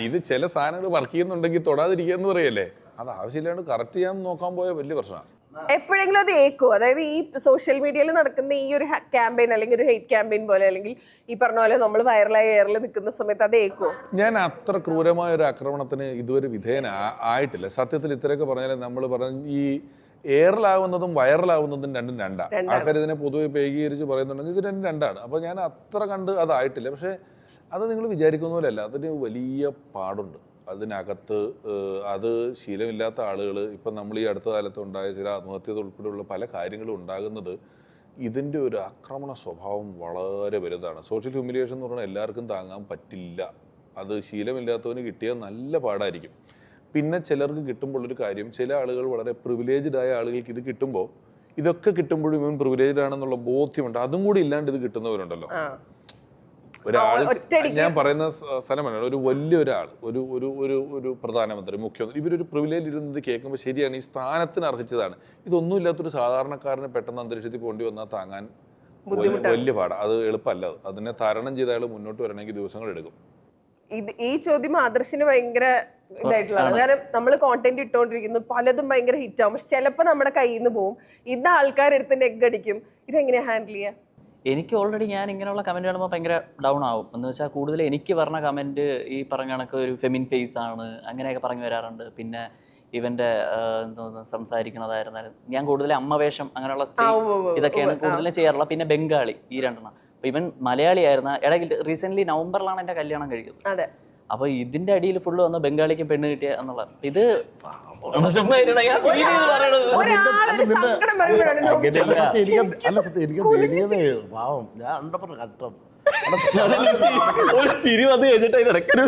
ഇത് ചില സാധനങ്ങൾ വർക്ക് ചെയ്യുന്നുണ്ടെങ്കിൽ തൊടാതിരിക്കാന്ന് പറയല്ലേ, അത് ആവശ്യമില്ലാണ്ട് കറക്റ്റ് ചെയ്യാൻ നോക്കാൻ പോയ വലിയ പ്രശ്നമാണ്. എപ്പോഴെങ്കിലും അത് ഏക്കോ? അതായത് ഈ സോഷ്യൽ മീഡിയയിൽ നടക്കുന്ന ഈ ഒരു ക്യാമ്പയിൻ അല്ലെങ്കിൽ ഒരു ഹെയ്റ്റ് ക്യാമ്പയിൻ പോലെ, അല്ലെങ്കിൽ ഈ പറഞ്ഞ പോലെ നമ്മൾ വൈറലായി എയറിൽ നിൽക്കുന്ന സമയത്ത് അത് ഏക്കോ? ഞാൻ അത്ര ക്രൂരമായ ഒരു ആക്രമണത്തിന് ഇതുവരെ ആയിട്ടില്ല സത്യത്തിൽ. ഇത്രയൊക്കെ പറഞ്ഞാൽ നമ്മൾ പറഞ്ഞ ഈ എയറിലാവുന്നതും വൈറലാവുന്നതും രണ്ടും രണ്ടാണ്. ആൾക്കാർ ഇതിനെ പൊതുവെ ഏകീകരിച്ച് പറയുന്നുണ്ടെങ്കിൽ ഇത് രണ്ടാണ്. അപ്പോൾ ഞാൻ അത്ര കണ്ട് അതായിട്ടില്ല. പക്ഷേ അത് നിങ്ങൾ വിചാരിക്കുന്ന പോലെ അല്ല, അതിന് വലിയ പാടുണ്ട് അതിനകത്ത്. അത് ശീലമില്ലാത്ത ആളുകൾ, ഇപ്പം നമ്മൾ ഈ അടുത്ത കാലത്ത് ഉണ്ടായ ചില ആത്മഹത്യകൾ ഉൾപ്പെടെയുള്ള പല കാര്യങ്ങളും ഉണ്ടാകുന്നത് ഇതിൻ്റെ ഒരു ആക്രമണ സ്വഭാവം വളരെ വലുതാണ്. സോഷ്യൽ ഹ്യൂമിലിയേഷൻ എന്ന് പറഞ്ഞാൽ എല്ലാവർക്കും താങ്ങാൻ പറ്റില്ല. അത് ശീലമില്ലാത്തവന് കിട്ടിയാൽ നല്ല പാടായിരിക്കും. പിന്നെ ചിലർക്ക് കിട്ടുമ്പോഴൊരു കാര്യം, ചില ആളുകൾ വളരെ പ്രിവിലേജ്ഡ് ആയ ആളുകൾക്ക് ഇത് കിട്ടുമ്പോൾ, ഇതൊക്കെ കിട്ടുമ്പോഴും ഇവൻ പ്രിവിലേജ്ഡ് ആണെന്നുള്ള ബോധ്യമുണ്ട്. അതും കൂടി ഇല്ലാണ്ട് ഇത് കിട്ടുന്നവരുണ്ടല്ലോ. ഒരാൾ ഒറ്റയടിക്ക് ഞാൻ പറയുന്ന സ്ഥലമല്ല, ഒരു വലിയൊരാൾ, ഒരു ഒരു ഒരു ഒരു പ്രധാനമന്ത്രി, മുഖ്യമന്ത്രി, ഇവരൊരു പ്രിവിലേജ് ഇരുന്നത് കേൾക്കുമ്പോൾ ശരിയാണ്, ഈ സ്ഥാനത്തിന് അർഹിച്ചതാണ്. ഇതൊന്നും ഇല്ലാത്തൊരു സാധാരണക്കാരന് പെട്ടെന്ന് അന്തരീക്ഷത്തിൽ പോകേണ്ടി വന്നാൽ താങ്ങാൻ വലിയ പാടാണ്. അത് എളുപ്പമല്ല. അതിനെ തരണം ചെയ്ത അയാൾ മുന്നോട്ട് വരണമെങ്കിൽ ദിവസങ്ങൾ എടുക്കും. ഈ ചോദ്യം ആദർശിന് ഭയങ്കര ഇതായിട്ടുള്ളതാണ്. കാരണം നമ്മൾ കോണ്ടന്റ് ഇട്ടുകൊണ്ടിരിക്കുന്നു, പലതും ഭയങ്കര ഹിറ്റ് ആവും, പക്ഷെ ചിലപ്പോൾ നമ്മുടെ കയ്യിൽ നിന്ന് പോവും. ഇത് ആൾക്കാരെടുത്ത് നെഗ് അടിക്കും. ഇതെങ്ങനെയാ ഹാൻഡിൽ ചെയ്യുക? എനിക്ക് ഓൾറെഡി ഞാൻ ഇങ്ങനെയുള്ള കമൻറ്റ് കാണുമ്പോൾ ഭയങ്കര ഡൗൺ ആവും. എന്ന് വെച്ചാൽ കൂടുതൽ എനിക്ക് പറഞ്ഞ കമൻറ്റ് ഈ പറഞ്ഞ കണക്ക് ഒരു ഫെമിൻ ഫേസ് ആണ് അങ്ങനെയൊക്കെ പറഞ്ഞു വരാറുണ്ട്. പിന്നെ ഇവൻ്റെ എന്തോന്ന് സംസാരിക്കണതായിരുന്നാലും ഞാൻ കൂടുതൽ അമ്മ വേഷം അങ്ങനെയുള്ള ഇതൊക്കെയാണ് കൂടുതലും ചെയ്യാറുള്ളത്. പിന്നെ ബംഗാളി, ഈ രണ്ടെണ്ണം. അപ്പോൾ ഇവൻ മലയാളിയായിരുന്ന ഇടയിൽ റീസെൻ്റ്ലി നവംബറിലാണ് എൻ്റെ കല്യാണം കഴിക്കുന്നത്. അപ്പോൾ ഇതിന്റെ അടിയിൽ ഫുള്ള് വന്ന് ബംഗാളിക്ക് പെണ്ണ് കിട്ടിയ എന്നുള്ള ഇത് ചിരി വന്ന് കഴിഞ്ഞിട്ട് ഇടയ്ക്കൊരു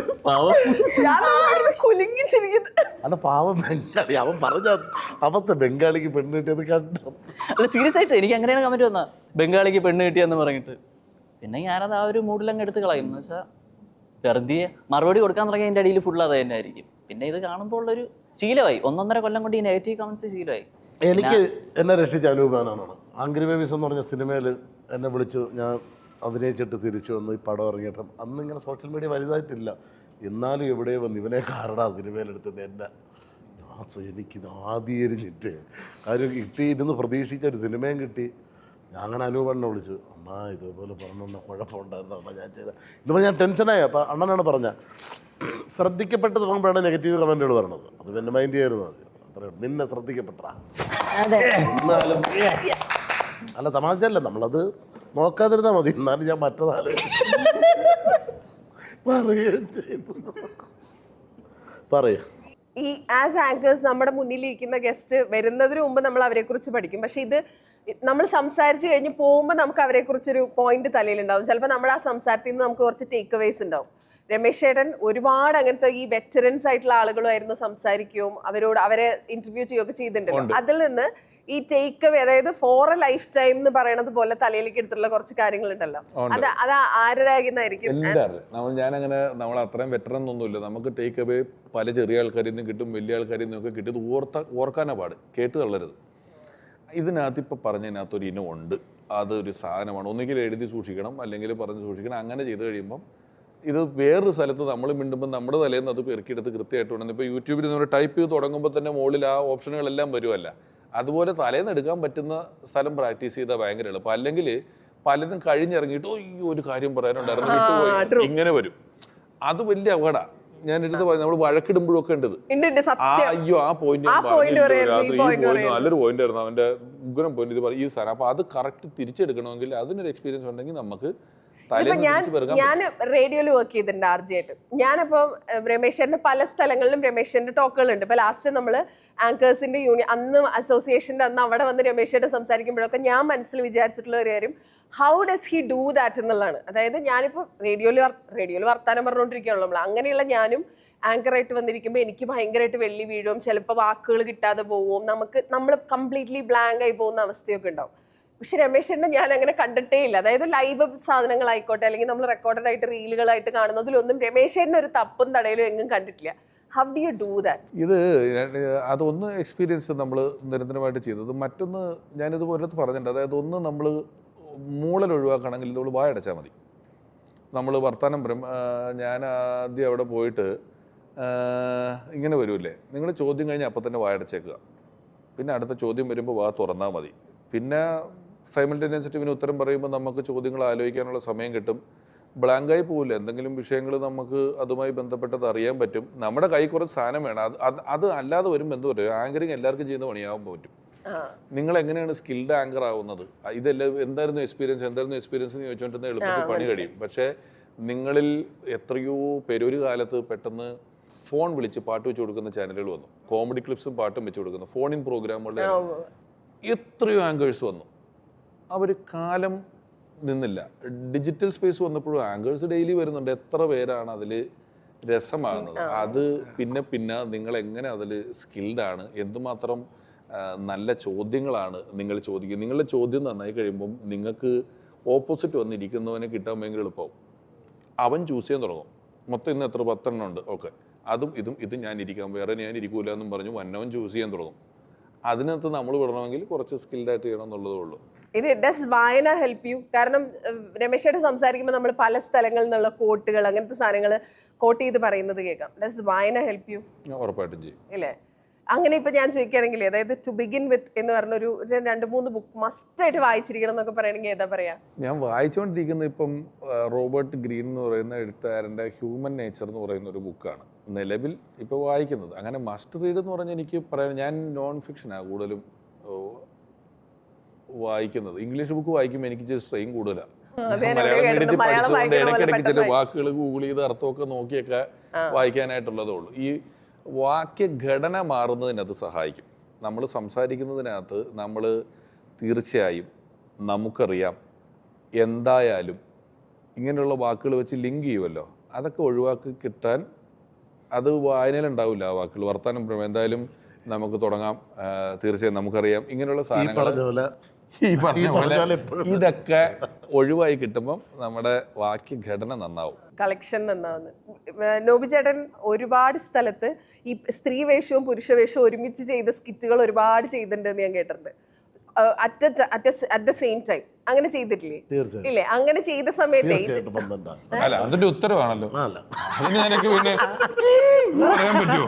അല്ല പാവം ബംഗാളി, അവൻ പറഞ്ഞ അവസ്ഥ ബംഗാളിക്ക് പെണ്ണ് കിട്ടിയത് കണ്ടോ? അല്ല സീരിയസ് ആയിട്ട് എനിക്ക് അങ്ങനെയാണ് കമന്റ് വന്നത്, ബംഗാളിക്ക് പെണ്ണ് കിട്ടിയെന്ന് പറഞ്ഞിട്ട്. പിന്നെ ഞാനത് ആ ഒരു മൂഡിലങ്ങ് എടുത്ത് കളയും. എന്ന് വെച്ചാൽ വെറുതെ മറുപടി കൊടുക്കാൻ തുടങ്ങി അതിൻ്റെ അടിയിൽ ഫുൾ അത് തന്നെ ആയിരിക്കും. പിന്നെ ഇത് കാണുമ്പോൾ ഉള്ളൊരു ശീലമായി, 1.5 കൊല്ലം കൊണ്ട് ഈ നെഗറ്റീവ് കമന്റ്സ് ശീലമായി. എനിക്ക് എന്നെ രക്ഷിച്ച അനൂപാനാണ്. ആംഗ്രി ബേബീസ് എന്ന് പറഞ്ഞ സിനിമയിൽ എന്നെ വിളിച്ചു, ഞാൻ അഭിനയിച്ചിട്ട് തിരിച്ചു വന്നു. ഈ പടം ഇറങ്ങിയിട്ട് അന്ന് ഇങ്ങനെ സോഷ്യൽ മീഡിയ വലുതായിട്ടില്ല, എന്നാലും എവിടെ വന്ന് ഇവനെ കാരടാ സിനിമയിലെടുത്തത് എന്നെ. എനിക്കിത് ആദ്യം എരിഞ്ഞിട്ട് കാര്യം കിട്ടി, ഇരുന്ന് പ്രതീക്ഷിച്ച ഒരു സിനിമയും കിട്ടി. ഞാൻ അങ്ങനെ അനൂപണ്ണനെ വിളിച്ചു, അണ്ണാ ഇതേപോലെ പറഞ്ഞ കുഴപ്പമുണ്ടായിരുന്നു അണ്ണാ ഞാൻ ചെയ്ത ഇതുപോലെ ഞാൻ ടെൻഷനായി. അപ്പോൾ അണ്ണനാണ് പറഞ്ഞ ശ്രദ്ധിക്കപ്പെട്ട് തുടങ്ങുമ്പോഴാണ് നെഗറ്റീവ് കമൻറ്റുകൾ പറഞ്ഞത്. അത് എൻ്റെ മൈൻഡ് ചെയ്യായിരുന്നു. അത് അത്രേ നിന്നെ ശ്രദ്ധിക്കപ്പെട്ടാ എന്നാലും അല്ല തമാശയല്ല, നമ്മളത് നോക്കാതിരുന്നാൽ മതി. എന്നാലും ഞാൻ മറ്റതാണ് പറയുകയും ചെയ്തു. പറയാ ഈ ആസ് ആങ്കേഴ്സ് നമ്മുടെ മുന്നിലിരിക്കുന്ന ഗസ്റ്റ് വരുന്നതിന് മുമ്പ് നമ്മൾ അവരെക്കുറിച്ച് പഠിക്കും. പക്ഷെ ഇത് നമ്മൾ സംസാരിച്ച് കഴിഞ്ഞ് പോകുമ്പോൾ നമുക്ക് അവരെക്കുറിച്ചൊരു പോയിന്റ് തലയിലുണ്ടാവും. ചിലപ്പോൾ നമ്മുടെ ആ സംസാരത്തിൽ നിന്ന് നമുക്ക് കുറച്ച് ടേക്ക് അവേസ് ഉണ്ടാവും. രമേശ് ചേട്ടൻ ഒരുപാട് അങ്ങനത്തെ ഈ വെറ്ററൻസ് ആയിട്ടുള്ള ആളുകളുമായിരുന്നു സംസാരിക്കുകയും അവരെ ഇന്റർവ്യൂ ചെയ്യുകയൊക്കെ ചെയ്തിട്ടുണ്ടല്ലോ. അതിൽ നിന്ന് ഈ ടേക്ക് അവേ, അതായത് ഫോർ എ ലൈഫ് ടൈം എന്ന് പറയണത് പോലെ തലയിലേക്ക് എടുത്തിട്ടുള്ള കുറച്ച് കാര്യങ്ങളുണ്ടല്ലോ, അത് ആരായിരിക്കും? ഞാനങ്ങനെ നമ്മൾ അത്രയും വെറ്ററൻ ഒന്നുമില്ല. നമുക്ക് ടേക്ക് അവേ പല ചെറിയ ആൾക്കാരിൽ നിന്നും കിട്ടും, വലിയ ആൾക്കാരിൽ നിന്നൊക്കെ കിട്ടും. ഓർക്കാനാ പാട്, കേട്ട് തള്ളരുത്. ഇതിനകത്ത് ഇപ്പോൾ പറഞ്ഞതിനകത്തൊരു ഇനമുണ്ട്, അതൊരു സാധനമാണ്. ഒന്നുകിൽ എഴുതി സൂക്ഷിക്കണം, അല്ലെങ്കിൽ പറഞ്ഞ് സൂക്ഷിക്കണം. അങ്ങനെ ചെയ്ത് കഴിയുമ്പം ഇത് വേറൊരു സ്ഥലത്ത് നമ്മൾ മിണ്ടുമ്പോൾ നമ്മുടെ തലേന്ന് അത് പെറുക്കിയെടുത്ത് കൃത്യമായിട്ട് വേണം. ഇപ്പോൾ യൂട്യൂബിൽ നിന്ന് ടൈപ്പ് ചെയ്ത് തുടങ്ങുമ്പോൾ തന്നെ മുകളിൽ ആ ഓപ്ഷനുകളെല്ലാം വരുമല്ല. അതുപോലെ തലേന്ന് എടുക്കാൻ പറ്റുന്ന സ്ഥലം പ്രാക്ടീസ് ചെയ്താൽ ഭയങ്കര എളുപ്പം. അല്ലെങ്കിൽ പലതും കഴിഞ്ഞിറങ്ങിയിട്ട് ഈ ഒരു കാര്യം പറയാനുണ്ടായിരുന്നു വിട്ടുപോയി ഇങ്ങനെ വരും. അത് വലിയ അപകടമാണ്. ഞാൻ എടുത്ത് പറഞ്ഞു, നമ്മൾ വഴക്കിടുമ്പോഴൊക്കെ ഉണ്ടത് അയ്യോ ആ പോയിന്റ് നല്ലൊരു പോയിന്റ് ആയിരുന്നു, അവന്റെ ഉഗ്രം പോയിന്റ്, ഇത് ഈ സാധനം. അപ്പൊ അത് കറക്റ്റ് തിരിച്ചെടുക്കണമെങ്കിൽ അതിനൊരു എക്സ്പീരിയൻസ് ഉണ്ടെങ്കിൽ നമുക്ക് ഞാൻ റേഡിയോയിൽ വർക്ക് ചെയ്തിട്ടുണ്ട് ആർജയായിട്ട്. ഞാനപ്പം രമേശന്റെ പല സ്ഥലങ്ങളിലും രമേശന്റെ ടോക്കുകളുണ്ട്. ഇപ്പൊ ലാസ്റ്റ് നമ്മള് ആങ്കേഴ്സിന്റെ യൂണിയൻ അന്ന് അസോസിയേഷന്റെ അന്ന് അവിടെ വന്ന് രമേശായിട്ട് സംസാരിക്കുമ്പോഴൊക്കെ ഞാൻ മനസ്സിൽ വിചാരിച്ചിട്ടുള്ള ഒരു കാര്യം, how does he do that എന്നുള്ളതാണ്. അതായത് ഞാനിപ്പോൾ റേഡിയോയിൽ വർത്താനം പറഞ്ഞുകൊണ്ടിരിക്കുകയാണല്ലോ നമ്മൾ. അങ്ങനെയുള്ള ഞാനും ആങ്കറായിട്ട് വന്നിരിക്കുമ്പോൾ എനിക്ക് ഭയങ്കരമായിട്ട് വെള്ളി വീഴും, ചിലപ്പോൾ വാക്കുകൾ കിട്ടാതെ പോവും, നമ്മൾ കംപ്ലീറ്റ്ലി ബ്ലാങ്ക് ആയി പോകുന്ന അവസ്ഥയൊക്കെ ഉണ്ടാവും. പക്ഷെ രമേശന്റെ ഞാൻ അങ്ങനെ കണ്ടിട്ടേ ഇല്ല. അതായത് ലൈവ് സാധനങ്ങളായിക്കോട്ടെ, അല്ലെങ്കിൽ നമ്മൾ റെക്കോർഡഡ് ആയിട്ട് റീലുകളായിട്ട് കാണുന്നതിലൊന്നും രമേശന്റെ ഒരു തപ്പും തടയിലും എങ്ങും കണ്ടിട്ടില്ല. How do you do that? ഇത് അതൊന്ന് എക്സ്പീരിയൻസ് നമ്മൾ നിരന്തരമായിട്ട് ചെയ്തത്. മറ്റൊന്ന് ഞാനിത് ഓരോരുത്തർ പറഞ്ഞിട്ടുണ്ട്. അതായത് ഒന്ന് നമ്മൾ മൂളൽ ഒഴിവാക്കുകയാണെങ്കിൽ നമ്മൾ വായടച്ചാൽ മതി. നമ്മൾ വർത്തമാനം പറയും. ഞാൻ ആദ്യം അവിടെ പോയിട്ട് ഇങ്ങനെ വരുമല്ലേ, നിങ്ങൾ ചോദ്യം കഴിഞ്ഞാൽ അപ്പം തന്നെ വായടച്ചേക്കുക. പിന്നെ അടുത്ത ചോദ്യം വരുമ്പോൾ വാ തുറന്നാൽ മതി. പിന്നെ സൈമൾട്ടേനിയസ് ഇവന് ഉത്തരം പറയുമ്പോൾ നമുക്ക് ചോദ്യങ്ങൾ ആലോചിക്കാനുള്ള സമയം കിട്ടും. ബ്ലാങ്കായി പോകില്ല. എന്തെങ്കിലും വിഷയങ്ങൾ നമുക്ക് അതുമായി ബന്ധപ്പെട്ടത് അറിയാൻ പറ്റും. നമ്മുടെ കൈ കുറച്ച് സാധനം വേണം. അത് അല്ലാതെ വരുമ്പോൾ എന്ത് പറയും, ആങ്കറിങ് എല്ലാവർക്കും ചെയ്യുന്ന പണിയാകുമ്പോൾ പറ്റും. നിങ്ങൾ എങ്ങനെയാണ് സ്കിൽഡ് ആങ്കർ ആവുന്നത്? ഇതെല്ലാം എന്തായിരുന്നു എക്സ്പീരിയൻസ് എന്ന് ചോദിച്ചുകൊണ്ടിരുന്ന എളുപ്പത്തിൽ പണി കഴിയും. പക്ഷേ നിങ്ങളിൽ എത്രയോ പേര് ഒരു കാലത്ത് പെട്ടെന്ന് ഫോൺ വിളിച്ച് പാട്ട് വെച്ച് കൊടുക്കുന്ന ചാനലുകൾ വന്നു. കോമഡി ക്ലിപ്സും പാട്ടും വെച്ച് കൊടുക്കുന്ന ഫോൺ ഇൻ പ്രോഗ്രാമുകളുടെ എത്രയോ ആങ്കേഴ്സ് വന്നു. അവർ കാലം നിന്നില്ല. ഡിജിറ്റൽ സ്പേസ് വന്നപ്പോഴും ആങ്കേഴ്സ് ഡെയിലി വരുന്നുണ്ട്. എത്ര പേരാണ് അതിൽ രസമാകുന്നത്? അത് പിന്നെ നിങ്ങൾ എങ്ങനെ അതിൽ സ്കിൽഡാണ്, എന്തുമാത്രം നല്ല ചോദ്യങ്ങളാണ് നിങ്ങൾ ചോദിക്കുന്നത്. നിങ്ങളുടെ ചോദ്യം നന്നായി കഴിയുമ്പം നിങ്ങൾക്ക് ഓപ്പോസിറ്റ് വന്നിരിക്കുന്നവനെ കിട്ടാൻ ഭയങ്കര എളുപ്പമാവും. അവൻ ചൂസ് ചെയ്യാൻ തുടങ്ങും. മൊത്തം ഇന്ന് എത്ര 10 എണ്ണം ഉണ്ട്, ഓക്കെ ഇതും ഞാൻ ഇരിക്കാം, വേറെ ഞാൻ ഇരിക്കൂല എന്നും പറഞ്ഞു വന്നവൻ ചൂസ് ചെയ്യാൻ തുടങ്ങും. അതിനകത്ത് നമ്മൾ വിടണമെങ്കിൽ കുറച്ച് സ്കിൽഡായിട്ട് ചെയ്യണം എന്നുള്ളതേ ഉള്ളൂ. ഇത് ഡസ് വായന ഹെൽപ്പ് യു? കാരണം രമേശായിട്ട് സംസാരിക്കുമ്പോൾ നമ്മൾ പല സ്ഥലങ്ങളിൽ നിന്നുള്ള കോട്ടുകൾ അങ്ങനത്തെ സാധനങ്ങൾ കോട്ട് ചെയ്ത് പറയുന്നത് കേൾക്കാം. ഡസ് വായന ഹെൽപ്പ് യു? ഉറപ്പായിട്ടും ചെയ്യും. ഇല്ലേ? അങ്ങനെ ഇപ്പൊ ഞാൻ ചോദിക്കുകയാണെങ്കിൽ, അതായത് ടു ബിഗിൻ വിത്ത് എന്ന് പറഞ്ഞൊരു 2-3 ബുക്ക് മസ്റ്റായിട്ട് വായിച്ചിരിക്കണം എന്നൊക്കെ പറയണെങ്കിൽ ഏതാ പറയാ? ഞാൻ വായിച്ചുകൊണ്ടിരിക്കുന്നത് ഇപ്പം റോബർട്ട് ഗ്രീൻ എന്ന് പറയുന്ന എഴുത്തുകാരൻ്റെ ഹ്യൂമൻ നേച്ചർ എന്ന് പറയുന്ന ഒരു ബുക്കാണ് നിലവിൽ ഇപ്പോൾ വായിക്കുന്നത്. അങ്ങനെ മസ്റ്റ് റീഡ് എന്ന് പറഞ്ഞാൽ എനിക്ക് പറയാൻ, ഞാൻ നോൺ ഫിക്ഷനാണ് കൂടുതലും വായിക്കുന്നത്. ഇംഗ്ലീഷ് ബുക്ക് വായിക്കുമ്പോൾ എനിക്ക് സ്ട്രെയിൻ കൂടുതലാണ്. മലയാളം മീഡിയത്തിൽ പഠിച്ചുകൊണ്ട് ഇടയ്ക്കിടയ്ക്ക് ചില വാക്കുകൾ ഗൂഗിൾ ചെയ്ത് അർത്ഥമൊക്കെ നോക്കിയൊക്കെ വായിക്കാനായിട്ടുള്ളതേ ഉള്ളൂ. ഈ വാക്യഘടന മാറുന്നതിനകത്ത് സഹായിക്കും. നമ്മൾ സംസാരിക്കുന്നതിനകത്ത് നമ്മൾ തീർച്ചയായും നമുക്കറിയാം, എന്തായാലും ഇങ്ങനെയുള്ള വാക്കുകൾ വെച്ച് ലിങ്ക് ചെയ്യുമല്ലോ, അതൊക്കെ ഒഴിവാക്കി കിട്ടാൻ അത് വായനയിലുണ്ടാവില്ല. ആ വാക്കുകൾ വർത്താനം എന്തായാലും നമുക്ക് തുടങ്ങാം, തീർച്ചയായും നമുക്കറിയാം, ഇങ്ങനെയുള്ള സാധനങ്ങൾ ഈ പറഞ്ഞ പോലെ ഇതൊക്കെ ഒഴിവായി കിട്ടുമ്പം നമ്മുടെ വാക്യഘടന നന്നാവും, കളക്ഷൻ നന്നാവുന്നു. നോബി ചേട്ടൻ ഒരുപാട് സ്ഥലത്ത് ഈ സ്ത്രീ വേഷവും പുരുഷ വേഷവും ഒരുമിച്ച് ചെയ്ത സ്കിറ്റുകൾ ഒരുപാട് ചെയ്തിട്ടുണ്ടെന്ന് ഞാൻ കേട്ടിട്ടുണ്ട്. അറ്റ് ദ സെയിം ടൈം അങ്ങനെ ചെയ്തിട്ടില്ലേ? ഇല്ലേ? അങ്ങനെ ചെയ്ത സമയത്തെ അല്ല അതിന്റെ ഉത്തരവാണല്ലോ, അതിന് ഞാനൊക്കെ പിന്നെ പറയാൻ പറ്റുമോ?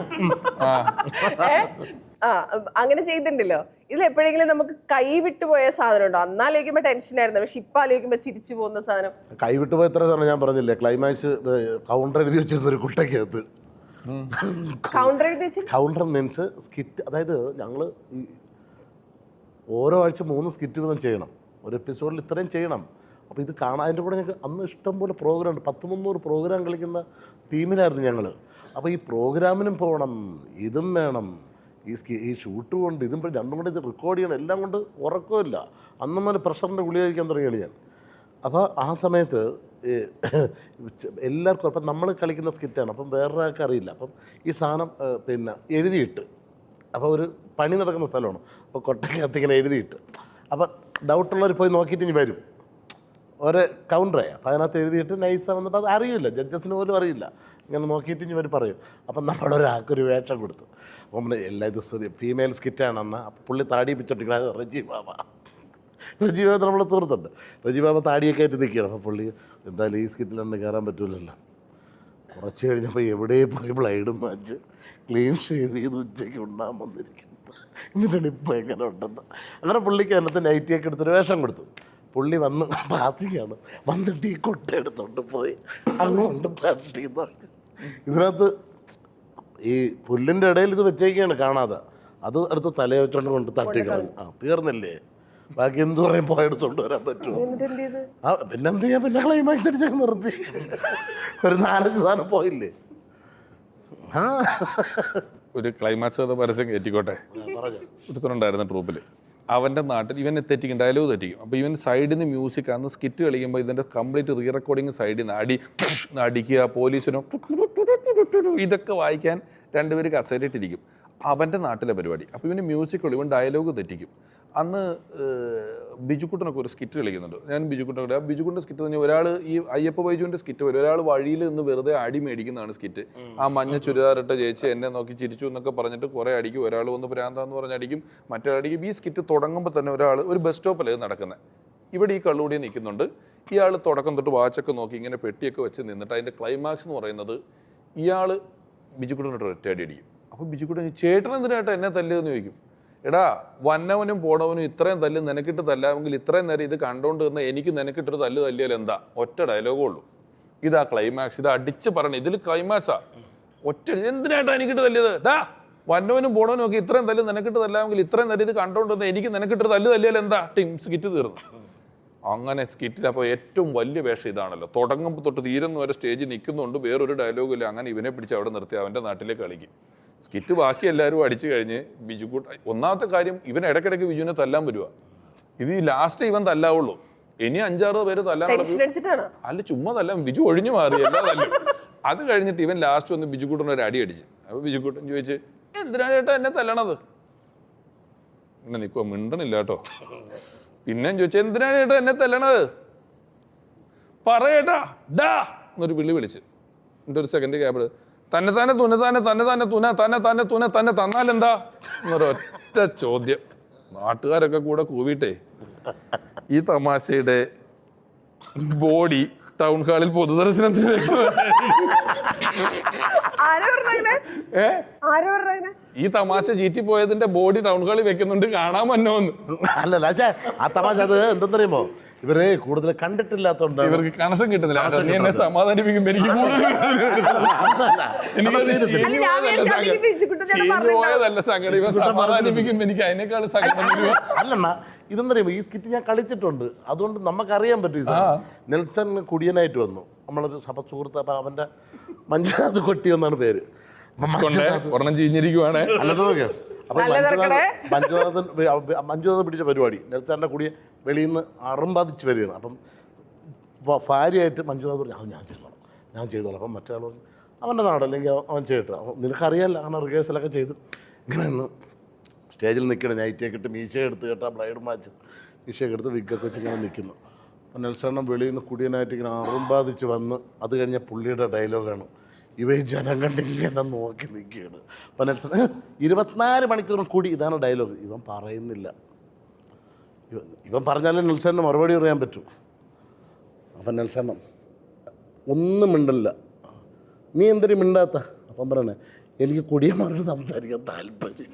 അങ്ങനെ ചെയ്തിട്ടുണ്ടല്ലോ. ഇതിൽ എപ്പോഴെങ്കിലും നമുക്ക് കൈവിട്ടുപോയ സാധനം ഉണ്ടോ? അന്നാലോചിക്കുമ്പോ ടെൻഷനായിരുന്നു, പക്ഷെ ഇപ്പൊ ആലോചിക്കുമ്പോ ചിരിച്ചു പോകുന്ന സാധനം. കൈവിട്ടുപോയ എത്ര സാധനം ഞാൻ പറഞ്ഞില്ലേ, ക്ലൈമാക്സ് കൗണ്ടർ എഴുതി വെച്ചിരുന്ന ഒരു കുട്ടയ്ക്കകത്ത്. കൗണ്ടർ എഴുതി വെച്ച് കൗണ്ടർ മീൻസ് സ്കിറ്റ്, അതായത് ഞങ്ങൾ ഓരോ ആഴ്ച 3 സ്കിറ്റ് വീതം ചെയ്യണം, ഒരു എപ്പിസോഡിൽ ഇത്രയും ചെയ്യണം. അപ്പോൾ ഇത് കാണാൻ അതിൻ്റെ കൂടെ ഞങ്ങൾക്ക് അന്ന് ഇഷ്ടംപോലെ പ്രോഗ്രാം ഉണ്ട്, 100-300 പ്രോഗ്രാം കളിക്കുന്ന ടീമിലായിരുന്നു ഞങ്ങൾ. അപ്പോൾ ഈ പ്രോഗ്രാമിനും പോകണം, ഇതും വേണം, ഈ ഷൂട്ട് കൊണ്ട് ഇതും രണ്ടും കൂടെ ഇത് റെക്കോർഡ് ചെയ്യണം, എല്ലാം കൊണ്ട് ഉറക്കമില്ല. അന്നും മുതൽ പ്രഷറിൻ്റെ ഗുളിക കഴിക്കാൻ തുടങ്ങിയാണ് ഞാൻ. അപ്പോൾ ആ സമയത്ത് എല്ലാവർക്കും, അപ്പം നമ്മൾ കളിക്കുന്ന സ്കിറ്റാണ്, അപ്പം വേറൊരാൾക്ക് അറിയില്ല. അപ്പം ഈ സാധനം പിന്നെ എഴുതിയിട്ട്, അപ്പോൾ ഒരു പണി നടക്കുന്ന സ്ഥലമാണ്, അപ്പോൾ കൊട്ടയ്ക്കകത്ത് ഇങ്ങനെ എഴുതിയിട്ട്, അപ്പം ഡൗട്ടുള്ളവർ പോയി നോക്കിയിട്ട് ഇനി വരും, ഒരു കൗണ്ടറായി. അപ്പോൾ അതിനകത്ത് എഴുതിയിട്ട് നൈസാണ് വന്നപ്പോൾ അത് അറിയില്ല, ജഡ്ജസിന് പോലും അറിയില്ല. ഇങ്ങനെ നോക്കിയിട്ട് ഇനി ഇവർ പറയും. അപ്പം നമ്മുടെ ഒരാൾക്കൊരു വേഷം കൊടുത്തു. അപ്പം നമ്മൾ എല്ലാ ദിവസവും ഫീമെയിൽ സ്കിറ്റാണെന്നാൽ അപ്പോൾ പുള്ളി താടി പിച്ചോട്ടിക്കുന്നത് റജി ബാബ. റജി ബാബ നമ്മളെ സുഹൃത്തുണ്ട്, റജി ബാബ താടിയൊക്കെ ആയിട്ട് നിൽക്കുകയാണ്. അപ്പോൾ പുള്ളി എന്തായാലും ഈ സ്കിറ്റിലൊന്നും കയറാൻ പറ്റില്ലല്ലോ. കുറച്ച് കഴിഞ്ഞപ്പോൾ എവിടെ പോയി ബ്ലൈഡും വാങ്ങിച്ച് ക്ലീൻ ഷേവ് ചെയ്ത് ഉച്ചയ്ക്ക് ഉണ്ടാകാൻ വന്നിരിക്കുന്നത്. എന്നിട്ടാണ് ഇപ്പോൾ എങ്ങനെ ഉണ്ടെന്ന്. അങ്ങനെ പുള്ളിക്ക് അതിനകത്ത് നൈറ്റിയൊക്കെ എടുത്തൊരു വേഷം കൊടുത്തു. പുള്ളി വന്ന് പാസിക്കാണ്, വന്നിട്ട് ഈ കൊട്ട എടുത്തോണ്ട് പോയി അങ്ങോട്ട് തട്ടി. ഇതിനകത്ത് ഈ പുല്ലിൻ്റെ ഇടയിൽ ഇത് വെച്ചേക്കാണ് കാണാതെ, അത് അടുത്ത് തലയെ വെച്ചോണ്ട് കൊണ്ട് തട്ടി കളഞ്ഞു. തീർന്നില്ലേ, ബാക്കി എന്തു പറയും പോയെടുത്തോണ്ട് വരാൻ പറ്റുമോ? പിന്നെന്ത് ചെയ്യാൻ, പിന്നെ ക്ലൈമാക്സ് അടിച്ചൊക്കെ നിർത്തി. ഒരു 4-5 സാധനം പോയില്ലേ. ഒരു ക്ലൈമാക്സ് പരസ്യം കയറ്റിക്കോട്ടെ. ഒരുത്തനുണ്ടായിരുന്ന ട്രൂപ്പിൽ, അവൻ്റെ നാട്ടിൽ ഇവനെ തെറ്റിക്കും, ഡയലോഗ് തെറ്റിക്കും. അപ്പോൾ ഇവൻ സൈഡിൽ നിന്ന് മ്യൂസിക് അന്ന് സ്കിറ്റ് കളിക്കുമ്പോൾ ഇതിൻ്റെ കംപ്ലീറ്റ് റീ റെക്കോർഡിങ് സൈഡിൽ നിന്ന് അടിക്കുക, പോലീസിനും ഇതൊക്കെ വായിക്കാൻ 2 പേര് കസേരയിട്ടിരിക്കും. അവൻ്റെ നാട്ടിലെ പരിപാടി. അപ്പോൾ ഇവന് മ്യൂസിക് കളി, ഇവൻ ഡയലോഗ് തെറ്റിക്കും. അന്ന് ബിജുക്കുട്ടനൊക്കെ ഒരു സ്കിറ്റ് കളിക്കുന്നുണ്ട്. ഞാൻ ബിജുക്കുട്ടനൊക്കെ, ആ ബിജുക്കുട്ടൻ്റെ സ്കിറ്റ് തന്നെ ഒരാൾ, ഈ അയ്യപ്പ ബൈജുവിൻ്റെ സ്കിറ്റ് വരും, ഒരാൾ വഴിയിൽ നിന്ന് വെറുതെ അടി മേടിക്കുന്നതാണ് സ്കിറ്റ്. ആ മഞ്ഞ ചുരിദാറിട്ട ചേച്ചി എന്നെ നോക്കി ചിരിച്ചു എന്നൊക്കെ പറഞ്ഞിട്ട് കുറേ അടിക്കും. ഒരാൾ വന്ന് ഭ്രാന്താന്ന് പറഞ്ഞ് അടിക്കും, മറ്റേ അടിക്കും. ഈ സ്കിറ്റ് തുടങ്ങുമ്പോൾ തന്നെ ഒരാൾ ഒരു ബസ് സ്റ്റോപ്പിൽ നടക്കുന്നത്, ഇവിടെ ഈ കള്ളുകൂടി നിൽക്കുന്നുണ്ട്. ഇയാൾ തുടക്കം തൊട്ട് വാച്ചൊക്കെ നോക്കി ഇങ്ങനെ പെട്ടിയൊക്കെ വെച്ച് നിന്നിട്ട് അതിൻ്റെ ക്ലൈമാക്സ് എന്ന് പറയുന്നത് ഇയാൾ ബിജുക്കുട്ടനോട്ട് ഒറ്റയടി അടിക്കും. അപ്പോൾ ബിജുക്കുട്ടൻ, ചേട്ടൻ എന്തിനായിട്ട് എന്നെ തല്ലിയെന്ന് ചോദിക്കും. എടാ, വന്നവനും പോണവനും ഇത്രയും തല്ല് നിനക്കിട്ട് തല്ലാമെങ്കിൽ ഇത്രയും നേരം ഇത് കണ്ടോണ്ട് നിന്ന് എനിക്ക് നിനക്കിട്ടൊരു തല്ലിയാൽ എന്താ? ഒറ്റ ഡയലോഗേ ഉള്ളൂ. ഇതാ ക്ലൈമാക്സ്, ഇത് അടിച്ച് പറയണം, ഇതിൽ ക്ലൈമാക്സാ. ഒറ്റ, എന്തിനായിട്ടാ എനിക്കിട്ട് തല്ലിയത്? ഡാ, വന്നവനും പോണവനും ഒക്കെ ഇത്രയും തല്ല് നിനക്കിട്ട് തല്ലാമെങ്കിൽ ഇത്രയും നേരം ഇത് കണ്ടോണ്ട് നിന്ന് എനിക്ക് നിനക്കിട്ടൊരു തല്ലിയാൽ എന്താ? സ്കിറ്റ് തീർന്നു. അങ്ങനെ സ്കിറ്റിൽ അപ്പോൾ ഏറ്റവും വലിയ വേഷം ഇതാണല്ലോ. തുടങ്ങുമ്പോൾ തൊട്ട് തീരുന്ന വരെ സ്റ്റേജിൽ നിൽക്കുന്നുണ്ട്, വേറൊരു ഡയലോഗില്ല. അങ്ങനെ ഇവനെ പിടിച്ച് അവിടെ നിർത്തി അവൻ്റെ നാട്ടിലേക്ക് കളിക്കും. സ്കിറ്റ് ബാക്കി എല്ലാവരും അടിച്ചു കഴിഞ്ഞ് ബിജുക്കൂട്ട, ഒന്നാമത്തെ കാര്യം ഇവൻ ഇടയ്ക്കിടയ്ക്ക് ബിജുവിനെ തല്ലാൻ വരുക. ഇത് ഈ ലാസ്റ്റ് ഇവൻ തല്ലാവുള്ളൂ, ഇനി 5-6 പേര് തല്ലാൻ. അല്ല, ചുമ്മാ തല്ലാൻ, ബിജു ഒഴിഞ്ഞു മാറി എല്ലാ തല്ലും. അത് കഴിഞ്ഞിട്ട് ഇവൻ ലാസ്റ്റ് വന്ന് ബിജുക്കൂട്ടൻ ഒരു അടി അടിച്ച്. അപ്പോൾ ബിജുക്കൂട്ടൻ ചോദിച്ച്, എന്തിനാണ് ചേട്ടാ എന്നെ തല്ലണത്? എന്നെ നിൽക്കുക, മിണ്ടണില്ല കേട്ടോ. പിന്നെയും ചോദിച്ചു, എന്തിനാണ് ചേട്ടാ എന്നെ തല്ലണത്? പറയേട്ടാ, ഡാ എന്നൊരു വിളി വിളിച്ച് എൻ്റെ ഒരു സെക്കൻഡ് ക്യാബ് തന്നെ തന്നെ തുന തന്നെ തന്നെ തന്നെ തുന തന്നെ തന്നെ തുന തന്നെ തന്നാലെന്താ എന്നൊരൊറ്റ ചോദ്യം. നാട്ടുകാരൊക്കെ കൂടെ കൂവിയിട്ടേ ഈ തമാശയുടെ ബോഡി ടൗൺ ഹാളിൽ പൊതുദർശനത്തിന് ഈ തമാശ ചീറ്റി പോയതിന്റെ ബോഡി ടൗൺ ഹാളിൽ വെക്കുന്നുണ്ട്, കാണാൻ മന്നോന്ന്. അല്ലല്ല അച്ഛാ, ആ തമാശ അത് എന്തെന്നറിയുമോ, ഇവരെ കൂടുതൽ കണ്ടിട്ടില്ലാത്തോണ്ട് ഇവർക്ക് കണക്ഷൻ കിട്ടുന്നില്ല. നീ എന്നെ സമാധാനിപ്പിക്കുമ്പോ എനിക്ക് പോയതല്ല സങ്കടം, ഇവ സമാധാനിപ്പിക്കുമ്പോ എനിക്ക് അതിനേക്കാൾ സങ്കടം. അല്ലണ്ണ, ഇതെന്നറിയുമോ, ഈ സ്കിറ്റ് ഞാൻ കളിച്ചിട്ടുണ്ട്, അതുകൊണ്ട് നമുക്കറിയാൻ പറ്റും. ഈ നെൽസൺ കുടിയനായിട്ട് വന്നു, നമ്മളൊരു സഭ സുഹൃത്ത്. അപ്പൊ അവന്റെ മഞ്ജുനാഥ് കൊട്ടി എന്നാണ് പേര്. ഒരെണ്ണം ചീഞ്ഞിരിക്കുവാണ്. അപ്പൊ മഞ്ജുനാഥൻ പിടിച്ച പരിപാടി നെൽസന്റെ കുടിയെ വെളിയിൽ നിന്ന് അറുമ്പാതിച്ച് വരികയാണ്. അപ്പം ഭാര്യയായിട്ട് മഞ്ജുനാഥ് പറഞ്ഞു, അത് ഞാൻ ചെയ്തോളാം. അപ്പം മറ്റേ ആൾ പറഞ്ഞു, അവൻ്റെ നാടല്ലെങ്കിൽ അവൻ ചെയ്യട്ടെ, നിനക്കറിയാമല്ലോ. അങ്ങനെ റിഹേഴ്സലൊക്കെ ചെയ്ത് ഇങ്ങനെ നിന്ന് സ്റ്റേജിൽ നിൽക്കണം, നൈറ്റിയൊക്കെ ഇട്ട് മീശയെടുത്ത് കേട്ടാ ബ്ലൈഡ് മാച്ച് മീശയൊക്കെ എടുത്ത് വിഗ്ഗൊക്കെ വെച്ച് ഇങ്ങനെ നിൽക്കുന്നു. അപ്പം നെൽസണ്ണം വെളിയിൽ നിന്ന് കുടിയനായിട്ട് ഇങ്ങനെ അറുമ്പാതിച്ച് വന്ന് അത് കഴിഞ്ഞ പുള്ളിയുടെ ഡയലോഗാണ്, ഇവ ജനം കണ്ടിങ്ങനെ നോക്കി നിൽക്കുകയാണ്. അപ്പം നെൽസൺ 24 മണിക്കൂറും കൂടി, ഇതാണ് ഡയലോഗ്. ഇവൻ പറയുന്നില്ല, ഇവൻ പറഞ്ഞാലേ നെൽസണ്ണിന് മറുപടി പറയാൻ പറ്റൂ. അപ്പം നെൽസണ്ണം ഒന്നും മിണ്ടില്ല. നീ എന്തിനു മിണ്ടാത്ത? അപ്പം പറയണേ, എനിക്ക് കുടിയന്മാരോട് സംസാരിക്കാൻ താല്പര്യം.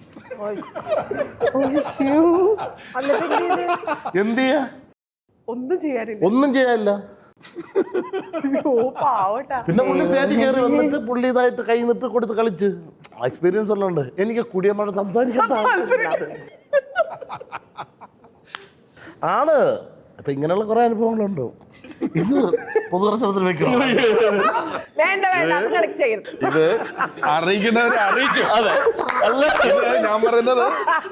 എന്ത് ചെയ്യാ? ഒന്നും ചെയ്യാനില്ല. പിന്നെ പുള്ളി സ്റ്റേജിൽ കയറി വന്നിട്ട് പുള്ളി ഇതായിട്ട് കൈ നിട്ട് കൊടുത്ത് കളിച്ച് എക്സ്പീരിയൻസ് ഉള്ളതുകൊണ്ട് എനിക്ക് കുടിയന്മാരോട് സംസാരിക്കാൻ താല്പര്യം ആണ്. അപ്പൊ ഇങ്ങനെയുള്ള കുറെ അനുഭവങ്ങളുണ്ടോ? ഇത് പൊതുദർശനത്തിൽ വെക്കണം. ഇത് അറിയിക്കേണ്ടവരെ അറിയിച്ചു. അതെ, ഞാൻ പറയുന്നത്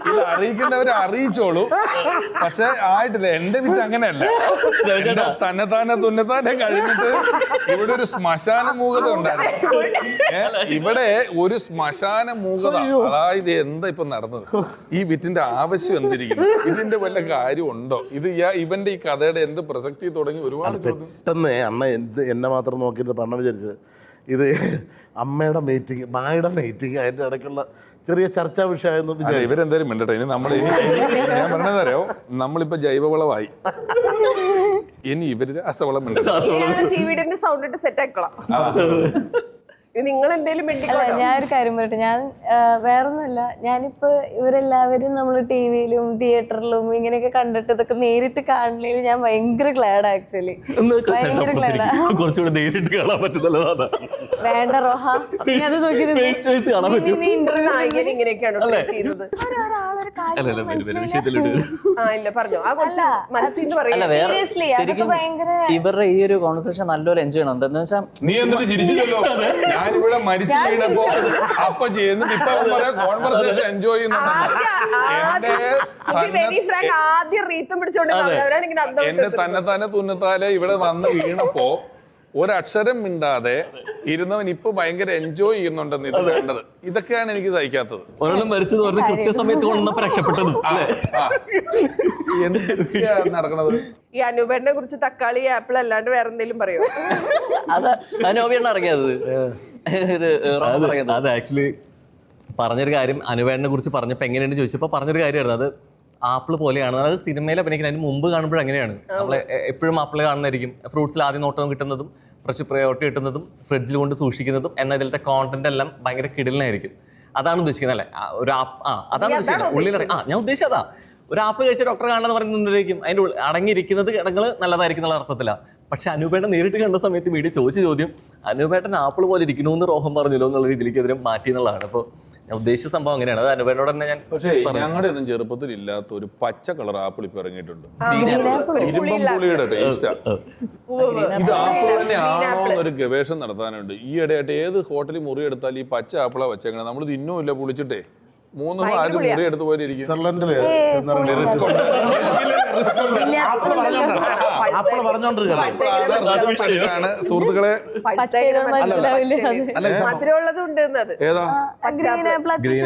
ഇത് അറിയിക്കേണ്ടവരെ അറിയിച്ചോളൂ. പക്ഷെ ആയിട്ടില്ല. എന്റെ വിറ്റ് അങ്ങനെയല്ല. തന്നെ തുന്നത്താനെ കഴിഞ്ഞിട്ട് ഇവിടെ ഒരു ശ്മശാന മൂകത ഉണ്ടായിരുന്നു. ഇവിടെ ഒരു ശ്മശാന മൂകത. അതായത് എന്താ ഇപ്പൊ നടന്നത്? ഈ വിറ്റിന്റെ ആവശ്യം എന്തിരിക്കുന്നു? ഇതിന്റെ വല്ല കാര്യം ഉണ്ടോ? ഇത് ഇവന്റെ ഈ കഥയുടെ എന്ത് പ്രസക്തി തുടങ്ങി ഒരുപാട് പെട്ടെന്ന് അണ്ണ എന്നെ മാത്രം നോക്കിയിട്ട് പണം വിചാരിച്ചത് ഇത് അമ്മയുടെ മീറ്റിംഗ്, മായുടെ മീറ്റിംഗ്, അതിന്റെ ഇടയ്ക്കുള്ള ചെറിയ ചർച്ചാ വിഷയമായിരുന്നു. ഇവരെന്തായാലും മിണ്ടട്ടെ. ഇനി നമ്മൾ ഞാൻ പറഞ്ഞതറിയോ, നമ്മളിപ്പോ ജൈവവളമായി, ഇനി ഇവര് രാസവളം ജീവിയുടെ സൗണ്ട് ഇട്ട് സെറ്റ് ആക്കണം. നിങ്ങൾ എന്തെങ്കിലും ഞാനൊരു കാര്യം പറയട്ടെ. ഞാൻ വേറൊന്നുമല്ല, ഞാനിപ്പോ ഇവരെല്ലാവരും നമ്മൾ ടിവിയിലും തിയേറ്ററിലും ഇങ്ങനെയൊക്കെ കണ്ടിട്ട് ഇതൊക്കെ നേരിട്ട് കാണുന്നതിൽ ഞാൻ ഭയങ്കര ഗ്ലാഡ്. ആക്ച്വലി ഭയങ്കര ഗ്ലാഡാ. കുറച്ചുകൂടെ നേരിട്ട് കാണാൻ പറ്റുന്നല്ലോ. വേണ്ട റോഹ, അത് നോക്കി ഇവരുടെ ഈ ഒരു കോൺവെർസേഷൻ നല്ലൊരു എൻജോയ് ചെയ്യണം. എന്താന്ന് വെച്ചാൽ നീ എന്തിട്ട് ചിരിച്ചില്ലല്ലോ? ഞാനിവിടെ മരിച്ചു വീണപ്പോ അപ്പൊ ചെയ്യുന്നത് ഇപ്പൊ കോൺവെർസേഷൻ എൻജോയ് ചെയ്യുന്നുണ്ട്. എന്റെ തന്നെ തുന്നത്താലെ ഇവിടെ വന്ന് വീണപ്പോ ഒരക്ഷരം മിണ്ടാതെ ഇരുന്നവൻ ഇപ്പൊ ഭയങ്കര എൻജോയ് ചെയ്യുന്നുണ്ടെന്ന് ഇത് വേണ്ടത്. ഇതൊക്കെയാണ് എനിക്ക് സഹിക്കാത്തത്. ഒരാളും മരിച്ചത് പറഞ്ഞ് കൃത്യസമയത്ത് കൊണ്ടുവന്നപ്പോ രക്ഷപ്പെട്ടതും എന്തൊക്കെയാണ് നടക്കണത്? ഈ അനൂപേട്ടനെ കുറിച്ച് തക്കാളി ആപ്പിൾ അല്ലാണ്ട് വേറെ എന്തെങ്കിലും പറയോ? അത് അനൂപയാണ് ഇറങ്ങിയത്. അത് ആക്ച്വലി പറഞ്ഞൊരു കാര്യം, അനുവേടനെ കുറിച്ച് പറഞ്ഞപ്പോൾ എങ്ങനെയാണ് ചോദിച്ചപ്പോൾ പറഞ്ഞൊരു കാര്യമായിരുന്നു. അത് ആപ്പിൾ പോലെയാണ്. അതായത് സിനിമയിൽ അഭിനയിക്കുന്നത് അതിന് മുമ്പ് കാണുമ്പോൾ അങ്ങനെയാണ്. നമ്മൾ എപ്പോഴും ആപ്പിൾ കാണുന്നതായിരിക്കും. ഫ്രൂട്ട്സിൽ ആദ്യം നോട്ടം കിട്ടുന്നതും കുറച്ച് പ്രയോറിറ്റി കിട്ടുന്നതും ഫ്രിഡ്ജിൽ കൊണ്ട് സൂക്ഷിക്കുന്നതും എന്നാൽ ഇതിലത്തെ കോണ്ടന്റ് എല്ലാം ഭയങ്കര കിടലിനായിരിക്കും. അതാണ് ഉദ്ദേശിക്കുന്നത് അല്ലേ? ഒരു അതാണ് ഉദ്ദേശിക്കുന്നത്. ഉള്ളിൽ ഞാൻ ഉദ്ദേശിച്ചതാ, ഒരു ആപ്പിൾ കഴിച്ച ഡോക്ടറെ കാണാന്ന് പറയുന്നതായിരിക്കും. അതിൻ്റെ അടങ്ങിയിരിക്കുന്നത് ഘടകങ്ങൾ നല്ലതായിരിക്കും എന്നുള്ള അർത്ഥത്തിലാണ്. പക്ഷെ അനൂപേട്ടൻ നേരിട്ട് കണ്ട സമയത്ത് വീഡിയോ ചോദിച്ച ചോദ്യം, അനൂപേട്ടൻ ആപ്പിൾ പോലെ ഇരിക്കണമെന്ന് റോഹൻ പറഞ്ഞല്ലോ എന്നുള്ള രീതിയിലേക്ക് അതിനെ മാറ്റി എന്നുള്ളതാണ്. അപ്പോൾ ഞാൻ ഉദ്ദേശിച്ച സംഭവം അങ്ങനെയാണ്. അത് അനുപേട്ടനോട് തന്നെ ഞാൻ. പക്ഷേ ഞങ്ങളുടെ ഒന്നും ചെറുപ്പത്തിൽ ഇല്ലാത്ത ഒരു പച്ച കളർ ആപ്പിൾ ഇപ്പൊ ഇറങ്ങിയിട്ടുണ്ട്. ഇരുമ്പുളിയുടെ ടേസ്റ്റാ. ഇത് ആപ്പിൾ തന്നെ ആണോ എന്നൊരു ഗവേഷണം നടത്താനുണ്ട്. ഈ ഇടയായിട്ട് ഏത് ഹോട്ടലിൽ മുറി എടുത്താൽ ഈ പച്ച ആപ്പിളാ വെച്ചേക്കണം. നമ്മൾ തിന്നുമില്ല പുളിച്ചിട്ടേ. മൂന്ന് നാല് മുറി എടുത്ത് പോലെ ഇരിക്കും. സ്വിറ്റ്സർലൻഡില് ചെന്നിറങ്ങി ആപ്പിൾ പറഞ്ഞോണ്ടിരിക്കുകയാണ്. സുഹൃത്തുക്കളെ മധുരമുള്ളതുണ്ട് ഏതാ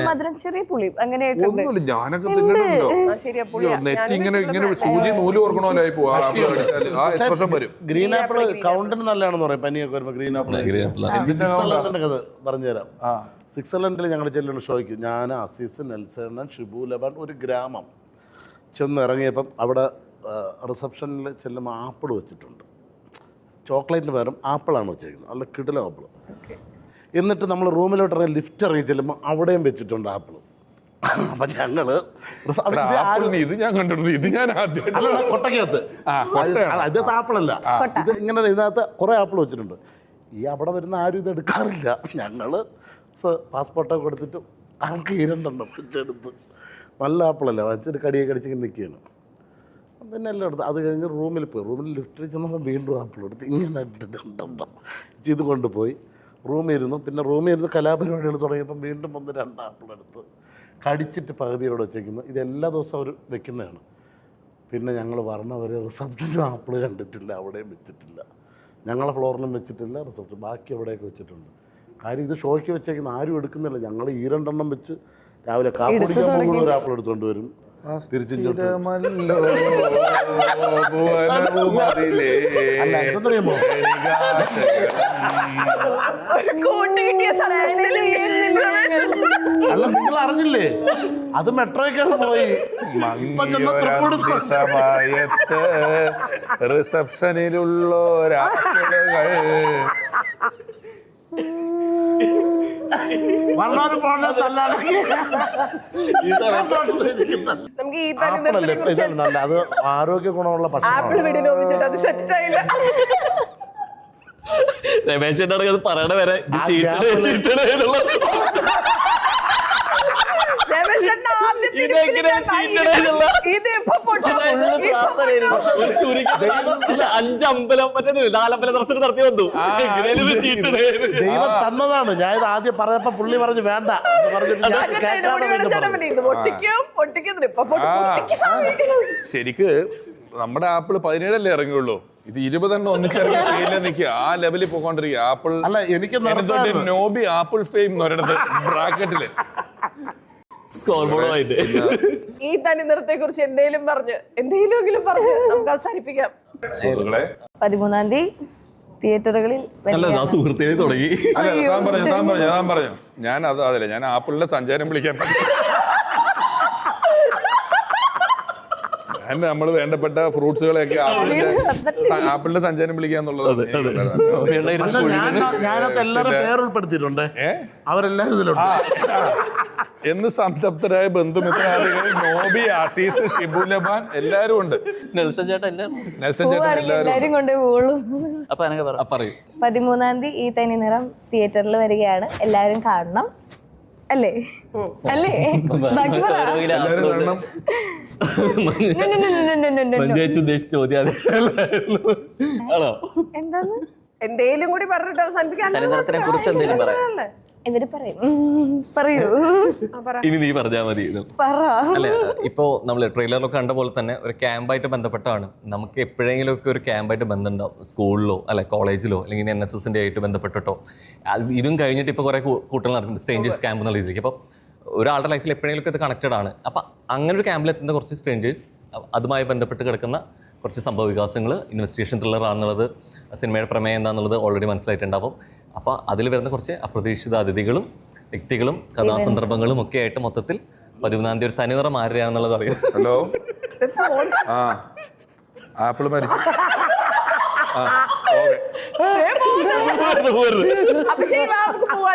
മധുരം ചെറിയ പുളി അങ്ങനെയൊക്കെ ഒന്നുമില്ല, ഞാനൊക്കെ തിന്നിട്ടുണ്ടോ? നെറ്റ് ഇങ്ങനെ ഇങ്ങനെ സൂചി നൂല് ഓർക്കണമല്ലോ പോവാ. ആ എക്സ്പ്രഷൻ വരും. ഗ്രീൻ ആപ്പിൾ കൗണ്ടിന് നല്ലതാണെന്ന് പറയും. പനിയൊക്കെ വരുമ്പോ ഗ്രീൻ ആപ്പിൾ. സ്വിറ്റ്സർലൻഡിന്റെ കഥ പറഞ്ഞുതരാം. സ്വിറ്റ്സർലൻഡിൽ ഞങ്ങൾ ചെല്ലുന്ന ഷോയ്ക്ക് ഞാൻ, അസീസ്, നെൽസൺ, ഷിബു ലബാൻ, ഒരു ഗ്രാമം ചെന്ന് ഇറങ്ങിയപ്പം അവിടെ റിസപ്ഷനിൽ ചെല്ലുമ്പോൾ ആപ്പിൾ വെച്ചിട്ടുണ്ട്. ചോക്ലേറ്റിന് പകരം ആപ്പിളാണ് വെച്ചേക്കുന്നത്. നല്ല കിടിലം ആപ്പിൾ. എന്നിട്ട് നമ്മൾ റൂമിലോട്ട് ഇറങ്ങി ലിഫ്റ്റ് ഇറങ്ങി ചെല്ലുമ്പോൾ അവിടെയും വെച്ചിട്ടുണ്ട് ആപ്പിൾ. അപ്പം ഞങ്ങൾ ഇത് ഞാൻ കണ്ടിട്ടുണ്ട്. ഇത് ഞാൻ ആദ്യം കൊട്ടക്കകത്ത് ഇതിനകത്ത് ആപ്പിളല്ല, ഇത് ഇങ്ങനെ ഇതിനകത്ത് കുറേ ആപ്പിൾ വെച്ചിട്ടുണ്ട്. ഈ അവിടെ വരുന്ന ആരും ഇത് എടുക്കാറില്ല. ഞങ്ങൾ പാസ്പോർട്ടൊക്കെ കൊടുത്തിട്ട് ആൾക്ക് 2 വെച്ചെടുത്ത് നല്ല ആപ്പിളല്ല വെച്ചിട്ട് കടിയൊക്കെ കടിച്ചിങ്ങനെ നിൽക്കുകയാണ്. പിന്നെ എല്ലാം എടുത്ത് അത് കഴിഞ്ഞ് റൂമിൽ പോയി. റൂമിൽ ലിഫ്റ്റിൽ ചെന്നപ്പോൾ വീണ്ടും ആപ്പിൾ എടുത്ത് ഇങ്ങനെ ഇട്ടിട്ടുണ്ടെന്ന് ഇത് കൊണ്ടുപോയി റൂമിൽ ഇരുന്നു. പിന്നെ റൂമിൽ ഇരുന്ന് കലാപരിപാടികൾ തുടങ്ങിയപ്പം വീണ്ടും 2 ആപ്പിൾ എടുത്ത് കടിച്ചിട്ട് പകുതിയോടെ വെച്ചേക്കുന്നു. ഇതെല്ലാ ദിവസവും അവർ വെക്കുന്നതാണ്. പിന്നെ ഞങ്ങൾ പറഞ്ഞവരെ റിസപ്ഷനും ആപ്പിൾ കണ്ടിട്ടില്ല, അവിടെയും വെച്ചിട്ടില്ല. ഞങ്ങളെ ഫ്ലോറിലും വെച്ചിട്ടില്ല, റിസപ്ഷൻ ബാക്കി എവിടെയൊക്കെ വെച്ചിട്ടുണ്ട്. കാര്യം ഇത് ഷോയ്ക്ക് വെച്ചേക്കുന്ന ആരും എടുക്കുന്നില്ല. ഞങ്ങൾ 2 വെച്ച് രാവിലെ കാപ്പി കുടിക്കാൻ പോകുമ്പോൾ ഒരു ആപ്പിൾ എടുത്തുകൊണ്ട് വരും. തിരിച്ചും എന്തറിയുമോ അല്ല, നിങ്ങൾ അറിഞ്ഞില്ലേ അത് മെട്രോയ്ക്ക് പോയി സമയത്ത് റിസപ്ഷനിലുള്ളോരാപ്പിളുകൾ നല്ല അത് ആരോഗ്യ ഗുണമുള്ള രമേശ് അത് പറയണ വരെ അഞ്ചമ്പലം മറ്റേ 4 അമ്പലം ദർശനം നടത്തി വന്നു. ദൈവം തന്നതാണ്. ഞാൻ ഇത് ആദ്യം പറഞ്ഞപ്പോ പുള്ളി പറഞ്ഞു വേണ്ട. ശരിക്ക് നമ്മുടെ ആപ്പിൾ 17 ഇറങ്ങിയുള്ളൂ. ഇത് 20 ഒന്നിച്ചിറങ്ങി നിൽക്കുക. ആ ലെവലിൽ പോയിക്കൊണ്ടിരിക്കുക. ആപ്പിൾ അല്ല, എനിക്ക് നോബി ആപ്പിൾ ഫെയിം എന്ന് പറയുന്നത് ബ്രാക്കറ്റില് ഈ തനി നിറത്തെ കുറിച്ച് എന്തെങ്കിലും പറഞ്ഞു നമുക്ക് അവസാനിപ്പിക്കാം. 13-ാം തീയതി തിയേറ്ററുകളിൽ സുഹൃത്തിനെ തുടങ്ങി. താൻ പറഞ്ഞു ഞാൻ അതല്ല, ഞാൻ ആപ്പിളിന്റെ സഞ്ചാരം വിളിക്കാൻ നമ്മൾ വേണ്ടപ്പെട്ട ഫ്രൂട്ട്സുകളെയൊക്കെ ആപ്പിളിന്റെ സഞ്ചാരം വിളിക്കുക എന്നുള്ളത് ഞാനൊക്കെ എല്ലാവരും പേരുൾപ്പെടുത്തിയിട്ടുണ്ട്. അവരെല്ലാവരും ഇതിലുണ്ട്. എന്ന് സംതൃപ്തരായ ബന്ധുമിത്രാദികൾ നോബി, അസീസ്, ഷിബു ലബാൻ എല്ലാരും ഉണ്ട്. നെൽസൺ ചേട്ടൻ എല്ലാരും കൊണ്ടേ പോകുള്ളൂ. അപ്പൊ പറയൂ. 13-ാം തീയതി ഈ തനി നിറം തിയേറ്ററിൽ വരികയാണ്. എല്ലാവരും കാണണം. അല്ലേ എന്താന്ന് എന്തേലും കൂടി പറഞ്ഞിട്ട് അവസാനിപ്പിക്കാൻ കുറിച്ച് എന്തെങ്കിലും പറയാം. ഇവര് പറയൂ. ഇനി നീ പറഞ്ഞാൽ മതി. അല്ലെ, ഇപ്പോ നമ്മള് ട്രെയിലറിലൊക്കെ കണ്ട പോലെ തന്നെ ഒരു ക്യാമ്പായിട്ട് ബന്ധപ്പെട്ടാണ്. നമുക്ക് എപ്പോഴെങ്കിലും ഒക്കെ ഒരു ക്യാമ്പായിട്ട് ബന്ധമുണ്ടാവും. സ്കൂളിലോ അല്ലെ കോളേജിലോ അല്ലെങ്കിൽ NSSന്റെ ആയിട്ട് ബന്ധപ്പെട്ടിട്ടോ. ഇതും കഴിഞ്ഞിട്ട് ഇപ്പോൾ കുറെ കൂട്ടങ്ങൾ നടക്കുന്നുണ്ട് സ്ട്രേഞ്ചേഴ്സ് ക്യാമ്പ് എന്നുള്ള രീതിയിലേക്ക്. അപ്പോൾ ഒരാളുടെ ലൈഫിൽ എപ്പോഴെങ്കിലും ഇത് കണക്റ്റഡ് ആണ്. അപ്പം അങ്ങനെ ഒരു ക്യാമ്പിലെത്തുന്ന കുറച്ച് സ്ട്രേഞ്ചേഴ്സ്, അതുമായി ബന്ധപ്പെട്ട് കിടക്കുന്ന കുറച്ച് സംഭവ വികാസങ്ങൾ, ഇൻവെസ്റ്റിഗേഷൻ ത്രില്ലർ ആണെന്നുള്ളത്, സിനിമയുടെ പ്രമേയം എന്താണെന്നുള്ളത് ഓൾറെഡി മനസ്സിലായിട്ടുണ്ടാവും. അപ്പോൾ അതിൽ വരുന്ന കുറച്ച് അപ്രതീക്ഷിത അതിഥികളും വ്യക്തികളും കഥാസന്ദർഭങ്ങളും ഒക്കെ ആയിട്ട് മൊത്തത്തിൽ 13-ാം തീയതി ഒരു തനിനിറം ആരുടെയാണെന്നുള്ളത് അറിയാം. ഹലോ, ആപ്പിൾ മരിച്ചു. അപ്പൊ ശരി, പോവാ.